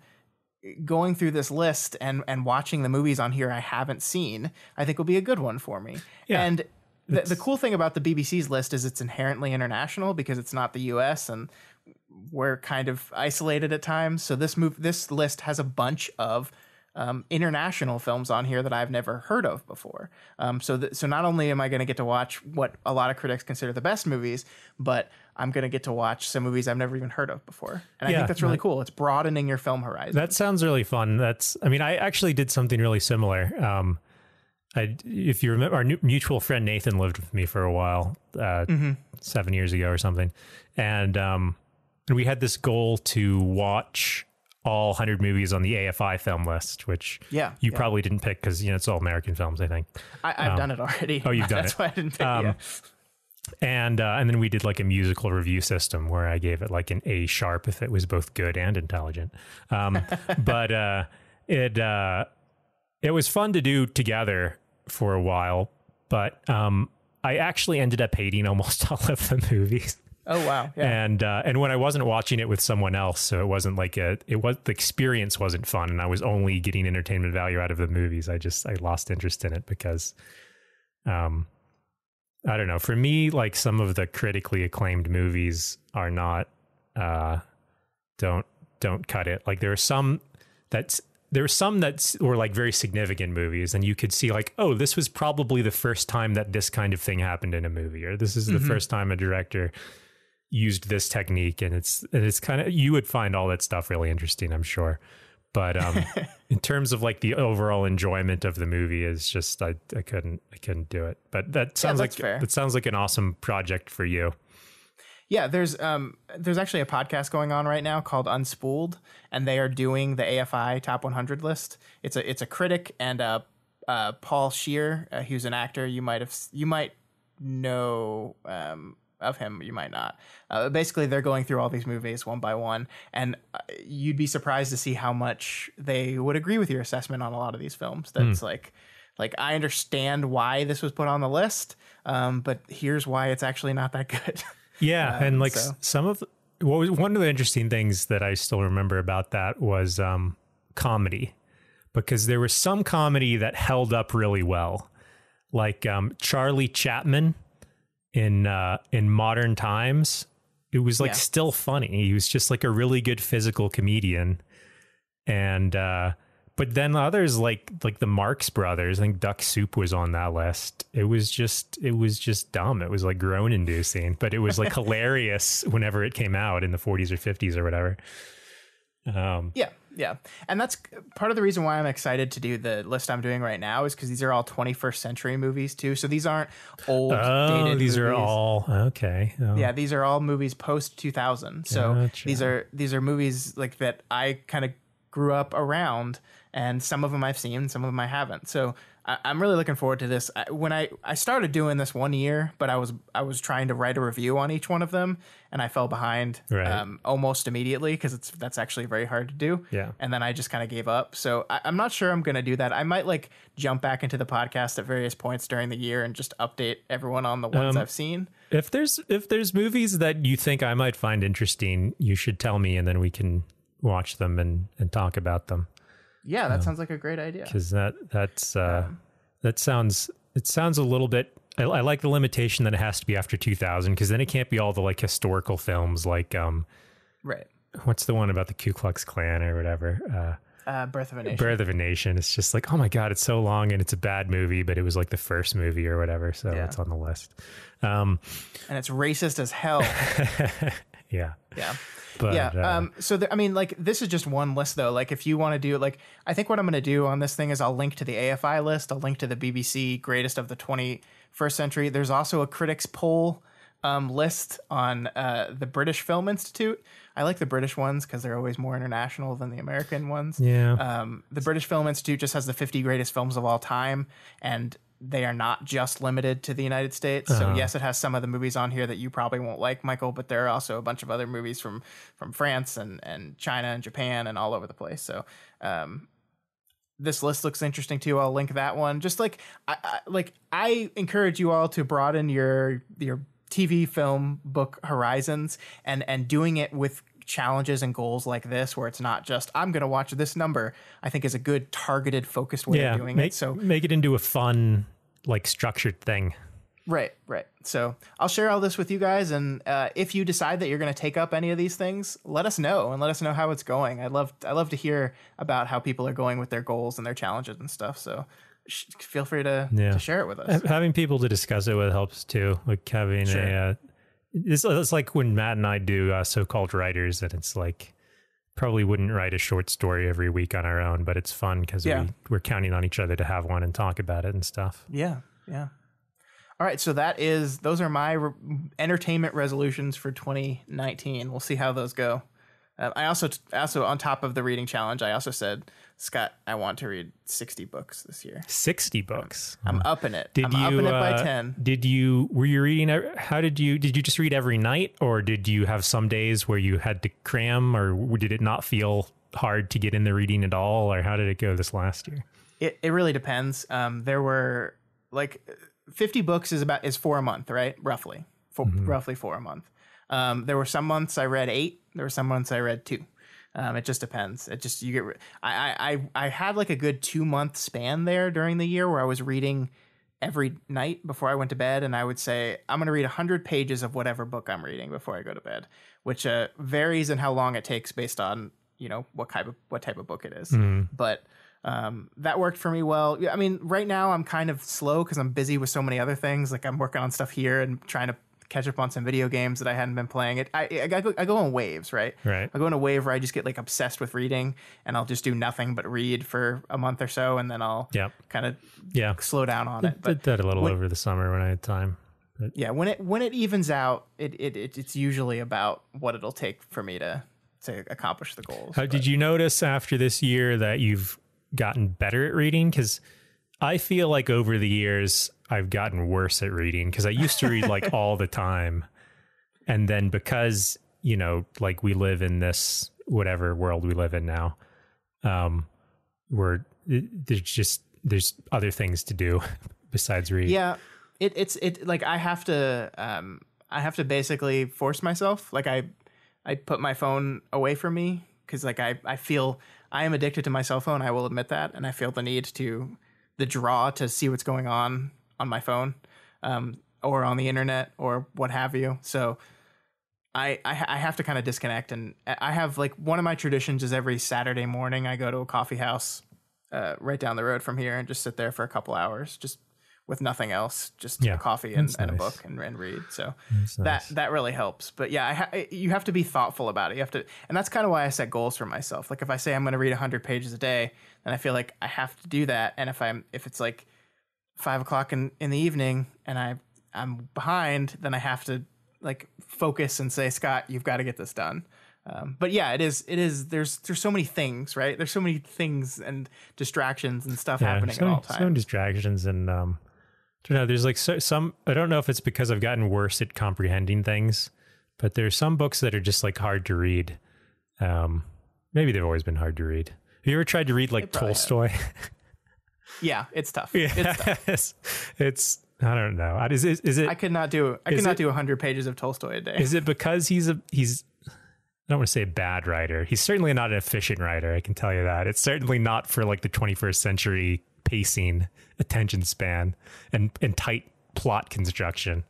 going through this list and watching the movies on here I haven't seen, I think will be a good one for me. Yeah. And the cool thing about the BBC's list is it's inherently international, because it's not the US, and we're kind of isolated at times. So this list has a bunch of international films on here that I've never heard of before. So not only am I going to get to watch what a lot of critics consider the best movies, but I'm going to get to watch some movies I've never even heard of before. And I think that's really cool. It's broadening your film horizon. That sounds really fun. I actually did something really similar. If you remember, our mutual friend Nathan lived with me for a while, 7 years ago or something. And we had this goal to watch all 100 movies on the AFI film list, which you probably didn't pick because, it's all American films, I think. I've done it already. Oh, you've done That's it. why I didn't pick it. And then we did like a musical review system where I gave it like an A# if it was both good and intelligent. But it was fun to do together for a while, but I actually ended up hating almost all of the movies. Oh wow! Yeah. And when I wasn't watching it with someone else, so it wasn't like the experience wasn't fun, and I was only getting entertainment value out of the movies. I lost interest in it because, I don't know. For me, like, some of the critically acclaimed movies are not don't cut it. Like, there were some that were like very significant movies, and you could see like, oh, this was probably the first time that this kind of thing happened in a movie, or this is the first time a director used this technique. And it's kind of, you would find all that stuff really interesting, I'm sure. But in terms of like the overall enjoyment of the movie, is just I couldn't do it. But that sounds like an awesome project for you. Yeah, there's actually a podcast going on right now called Unspooled, and they are doing the AFI Top 100 list. It's a critic and Paul Scheer, who's an actor. You might know of him, you might not. Basically, they're going through all these movies one by one, and you'd be surprised to see how much they would agree with your assessment on a lot of these films. That's like I understand why this was put on the list, but here's why it's actually not that good. Yeah, and like so. some of what was one of the interesting things that I still remember about that was comedy, because there was some comedy that held up really well, like Charlie Chaplin in Modern Times. It was like still funny. He was just like a really good physical comedian, and but then others like the Marx Brothers, I think Duck Soup was on that list. It was just dumb. It was like groan inducing, but it was like hilarious whenever it came out in the 40s or 50s or whatever. Yeah. And that's part of the reason why I'm excited to do the list I'm doing right now, is because these are all 21st century movies too. So these aren't old, dated these movies. are all okay. Oh. Yeah, these are all movies post 2000. So Gotcha. these are movies like that I kind of grew up around, and some of them I've seen, some of them I haven't. So I'm really looking forward to this. When I started doing this one year, but I was trying to write a review on each one of them, and I fell behind almost immediately, because that's actually very hard to do. Yeah. And then I just kind of gave up. So I'm not sure I'm going to do that. I might like jump back into the podcast at various points during the year and just update everyone on the ones I've seen. If there's movies that you think I might find interesting, you should tell me, and then we can watch them and talk about them. Yeah, that sounds like a great idea. Because that sounds a little bit. I like the limitation that it has to be after 2000, because then it can't be all the like historical films like right. What's the one about the Ku Klux Klan or whatever? Birth of a Nation. Birth of a Nation. It's just like, oh my God, it's so long and it's a bad movie, but it was like the first movie or whatever, so it's on the list. And it's racist as hell. Yeah. Yeah. But, I mean, like, this is just one list, though. Like, if you want to do, like, I think what I'm going to do on this thing is I'll link to the AFI list. I'll link to the BBC Greatest of the 21st Century. There's also a critics poll list on the British Film Institute. I like the British ones because they're always more international than the American ones. Yeah. The British Film Institute just has the 50 greatest films of all time, and they are not just limited to the United States. So yes, it has some of the movies on here that you probably won't like, Michael, but there are also a bunch of other movies from France and China and Japan and all over the place. So this list looks interesting too. I'll link that one. Just like I encourage you all to broaden your TV, film, book horizons, and doing it with challenges and goals like this, where it's not just I'm going to watch this number, I think is a good targeted, focused way of doing it. So make it into a fun, like, structured thing. Right. So I'll share all this with you guys, and if you decide that you're going to take up any of these things, let us know how it's going. I love to hear about how people are going with their goals and their challenges and stuff. So feel free to share it with us. Having people to discuss it with helps too. Like having it's like when Matt and I do so-called writers, and it's like probably wouldn't write a short story every week on our own, but it's fun because we're counting on each other to have one and talk about it and stuff. Yeah. All right, so those are my entertainment resolutions for 2019. We'll see how those go. I also on top of the reading challenge, I also said, Scott, I want to read 60 books this year. 60 books. I'm upping it. Upping it by 10. Were you reading? Did you just read every night, or did you have some days where you had to cram, or did it not feel hard to get in the reading at all, or how did it go this last year? It really depends. There were like 50 books is 4 a month, right? Roughly 4 a month. There were some months I read 8. There were some months I read 2. It just depends. I had like a good 2-month span there during the year where I was reading every night before I went to bed. And I would say, I'm going to read 100 pages of whatever book I'm reading before I go to bed, which varies in how long it takes based on, what type of book it is. But that worked for me well. I mean, right now I'm kind of slow because I'm busy with so many other things. Like I'm working on stuff here and trying to catch up on some video games that I hadn't been playing. I go on waves, right? Right. I go on a wave where I just get like obsessed with reading, and I'll just do nothing but read for a month or so, and then I'll kind of slow down on it. But did that a little over the summer when I had time. But when it evens out, it's usually about what it'll take for me to accomplish the goals. Did you notice after this year that you've gotten better at reading? Because I feel like over the years I've gotten worse at reading, because I used to read like all the time. And then because, like we live in this whatever world we live in now, there's other things to do besides read. Yeah. It's like I have to I have to basically force myself. Like I put my phone away from me because like I feel I am addicted to my cell phone. I will admit that, and I feel the draw to see what's going on my phone, or on the internet or what have you. So I have to kind of disconnect, and I have like one of my traditions is every Saturday morning I go to a coffee house right down the road from here and just sit there for a couple hours, just with nothing else, just a coffee and a book and read. So that really helps. But yeah, you have to be thoughtful about it. You have to, and that's kind of why I set goals for myself. Like if I say I'm going to read 100 pages a day, then I feel like I have to do that. And if it's like 5 o'clock in the evening and I'm behind, then I have to like focus and say, Scott, you've got to get this done. But yeah, it is. There's so many things, right? There's so many things and distractions and stuff happening at all times. So many distractions and I don't know. There's like some. I don't know if it's because I've gotten worse at comprehending things, but there's some books that are just like hard to read. Maybe they've always been hard to read. Have you ever tried to read like Tolstoy? Yeah, it's tough. Yeah, it's. I don't know. Is it? I could not do 100 pages of Tolstoy a day. Is it because he's I don't want to say a bad writer. He's certainly not an efficient writer. I can tell you that. It's certainly not for like the 21st century pacing, attention span, and tight plot construction.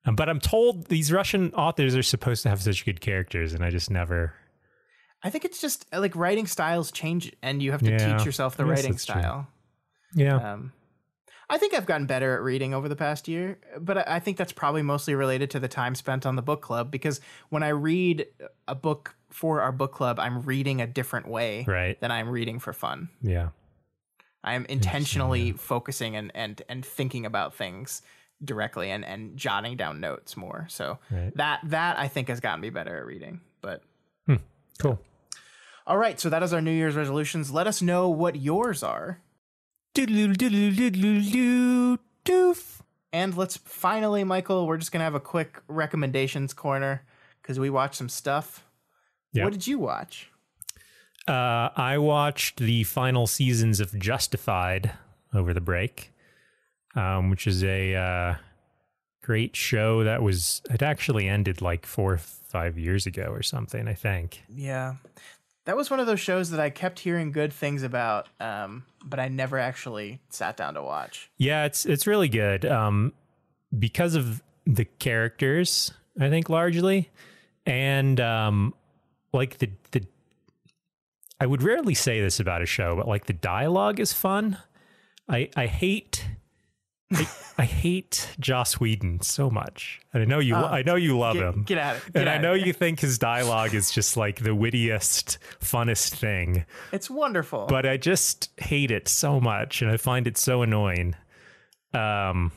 But I'm told these Russian authors are supposed to have such good characters, and I just never. I think it's just like writing styles change, and you have to teach yourself the writing style. True. Yeah. I think I've gotten better at reading over the past year, but I think that's probably mostly related to the time spent on the book club, because when I read a book for our book club, I'm reading a different way than I'm reading for fun. Yeah. I am intentionally focusing and thinking about things directly and jotting down notes more. So that I think has gotten me better at reading. But cool. All right, so that is our New Year's resolutions. Let us know what yours are. Doof. And let's finally, Michael, we're just going to have a quick recommendations corner because we watched some stuff. Yep. What did you watch? I watched the final seasons of Justified over the break, which is a great show that it actually ended like 4 or 5 years ago or something, I think. Yeah. That was one of those shows that I kept hearing good things about, but I never actually sat down to watch. Yeah, it's really good because of the characters, I think, largely. And like the I would rarely say this about a show, but like the dialogue is fun. I hate Joss Whedon so much. And I know you love him. Get at it. And I know you think his dialogue is just like the wittiest, funnest thing. It's wonderful. But I just hate it so much, and I find it so annoying. But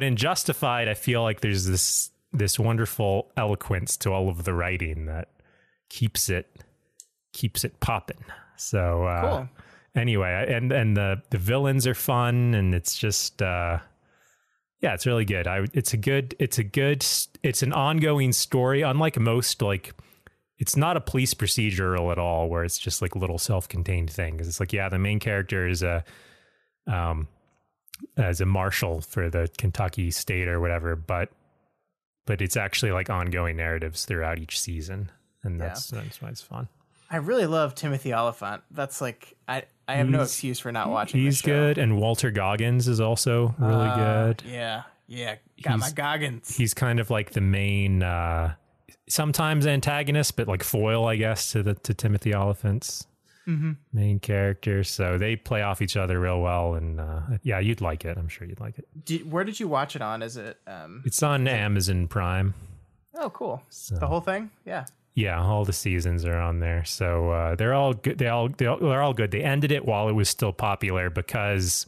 in Justified, I feel like there's this wonderful eloquence to all of the writing that keeps it popping. So cool. Anyway, and the villains are fun, and it's just it's really good. It's an ongoing story, unlike most, like, it's not a police procedural at all where it's just like a little self-contained thing. Because it's like, the main character is as a marshal for the Kentucky state or whatever, but it's actually like ongoing narratives throughout each season, and that's why it's fun. I really love Timothy Oliphant. That's like I have no excuse for not watching. He's good, and Walter Goggins is also really good. Yeah, got my Goggins. He's kind of like the main, sometimes antagonist, but like foil, I guess, to Timothy Oliphant's main character. So they play off each other real well, and you'd like it. I'm sure you'd like it. Where did you watch it on? Is it? It's on Amazon Prime. Oh, cool! So, the whole thing, yeah. Yeah, all the seasons are on there, so they're all good. They're all good. They ended it while it was still popular because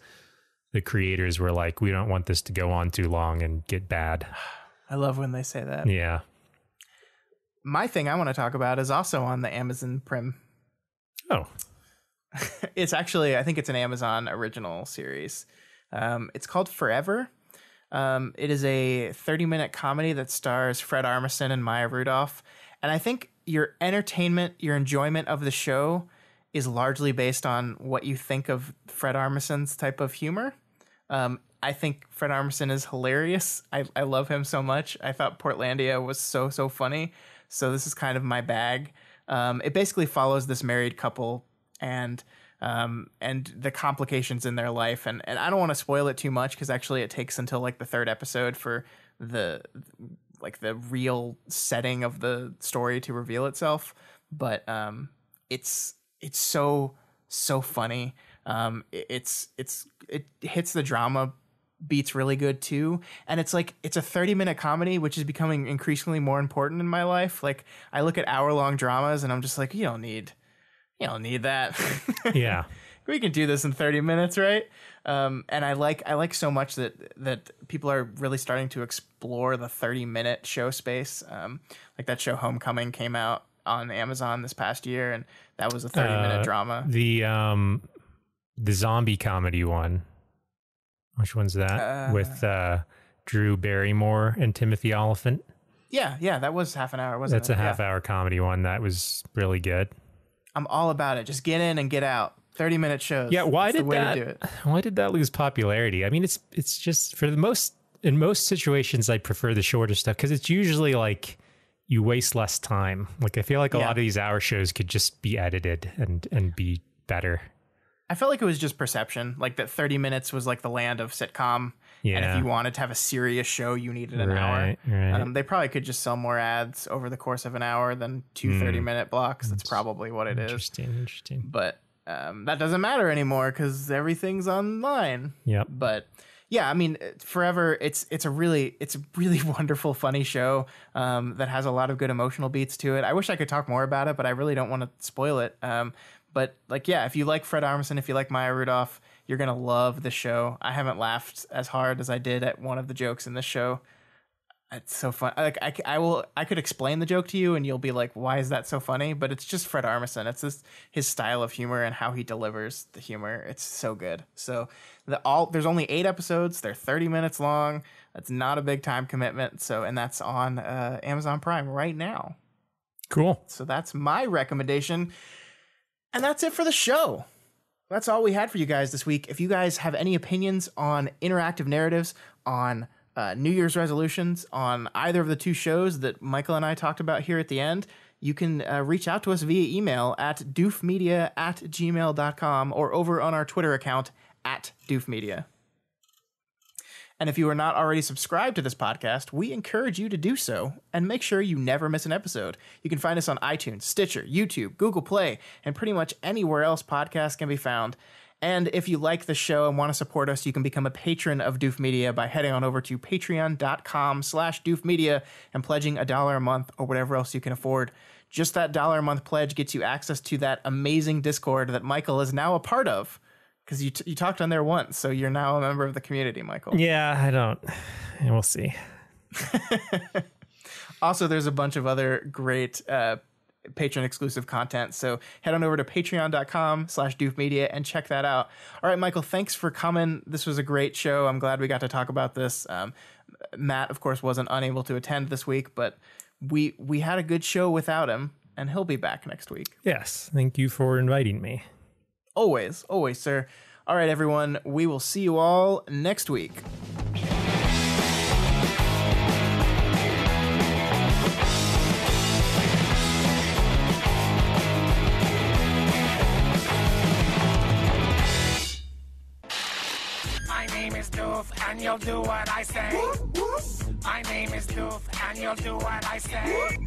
the creators were like, "We don't want this to go on too long and get bad." I love when they say that. Yeah. My thing I want to talk about is also on the Amazon Prime. Oh. It's actually, I think it's an Amazon original series. It's called Forever. It is a 30-minute comedy that stars Fred Armisen and Maya Rudolph. And I think your entertainment, your enjoyment of the show is largely based on what you think of Fred Armisen's type of humor. I think Fred Armisen is hilarious. I love him so much. I thought Portlandia was so funny. So this is kind of my bag. It basically follows this married couple and the complications in their life. And I don't want to spoil it too much because actually it takes until like the third episode for the real setting of the story to reveal itself. But it's so funny. It hits the drama beats really good too, and it's a 30-minute comedy, which is becoming increasingly more important in my life. Like, I look at hour-long dramas and I'm just like, you don't need that. Yeah. We can do this in 30 minutes, right? And I like so much that people are really starting to explore the 30-minute show space. Like that show Homecoming came out on Amazon this past year, and that was a 30-minute drama. The zombie comedy one. Which one's that? With Drew Barrymore and Timothy Olyphant. Yeah, that was half an hour, wasn't it? That's a half-hour comedy one. That was really good. I'm all about it. Just get in and get out. 30-minute shows. Yeah, why That's did that lose popularity? I mean, it's just in most situations I prefer the shorter stuff because it's usually like you waste less time. Like, I feel like a lot of these hour shows could just be edited and be better. I felt like it was just perception, like that 30 minutes was like the land of sitcom. Yeah. And if you wanted to have a serious show, you needed an hour. Right. They probably could just sell more ads over the course of an hour than two 30-minute blocks. That's probably what it is. Interesting. But that doesn't matter anymore because everything's online. Yep. But yeah, I mean, Forever, it's a really wonderful, funny show that has a lot of good emotional beats to it. I wish I could talk more about it, but I really don't want to spoil it. But like, yeah, if you like Fred Armisen, if you like Maya Rudolph, you're going to love the show. I haven't laughed as hard as I did at one of the jokes in this show. It's so fun. Like, I could explain the joke to you and you'll be like, why is that so funny? But it's just Fred Armisen. It's just his style of humor and how he delivers the humor. It's so good. So there's only 8 episodes. They're 30 minutes long. That's not a big time commitment. And that's on Amazon Prime right now. Cool. So that's my recommendation. And that's it for the show. That's all we had for you guys this week. If you guys have any opinions on interactive narratives, on New Year's resolutions, on either of the 2 shows that Michael and I talked about here at the end, you can reach out to us via email at doofmedia@gmail.com or over on our Twitter account @doofmedia. And if you are not already subscribed to this podcast, we encourage you to do so and make sure you never miss an episode. You can find us on iTunes, Stitcher, YouTube, Google Play, and pretty much anywhere else podcasts can be found. And if you like the show and want to support us, you can become a patron of Doof Media by heading on over to patreon.com/doofmedia and pledging $1 a month or whatever else you can afford. Just that $1 a month pledge gets you access to that amazing Discord that Michael is now a part of. Because you talked on there once, so you're now a member of the community, Michael. Yeah, I don't. We'll see. Also, there's a bunch of other great patron-exclusive content, so head on over to patreon.com/doofmedia and check that out. All right, Michael, thanks for coming. This was a great show. I'm glad we got to talk about this. Matt, of course, wasn't unable to attend this week, but we had a good show without him, and he'll be back next week. Yes, thank you for inviting me. Always, sir. All right, everyone. We will see you all next week. My name is Doof, and you'll do what I say. My name is Doof, and you'll do what I say.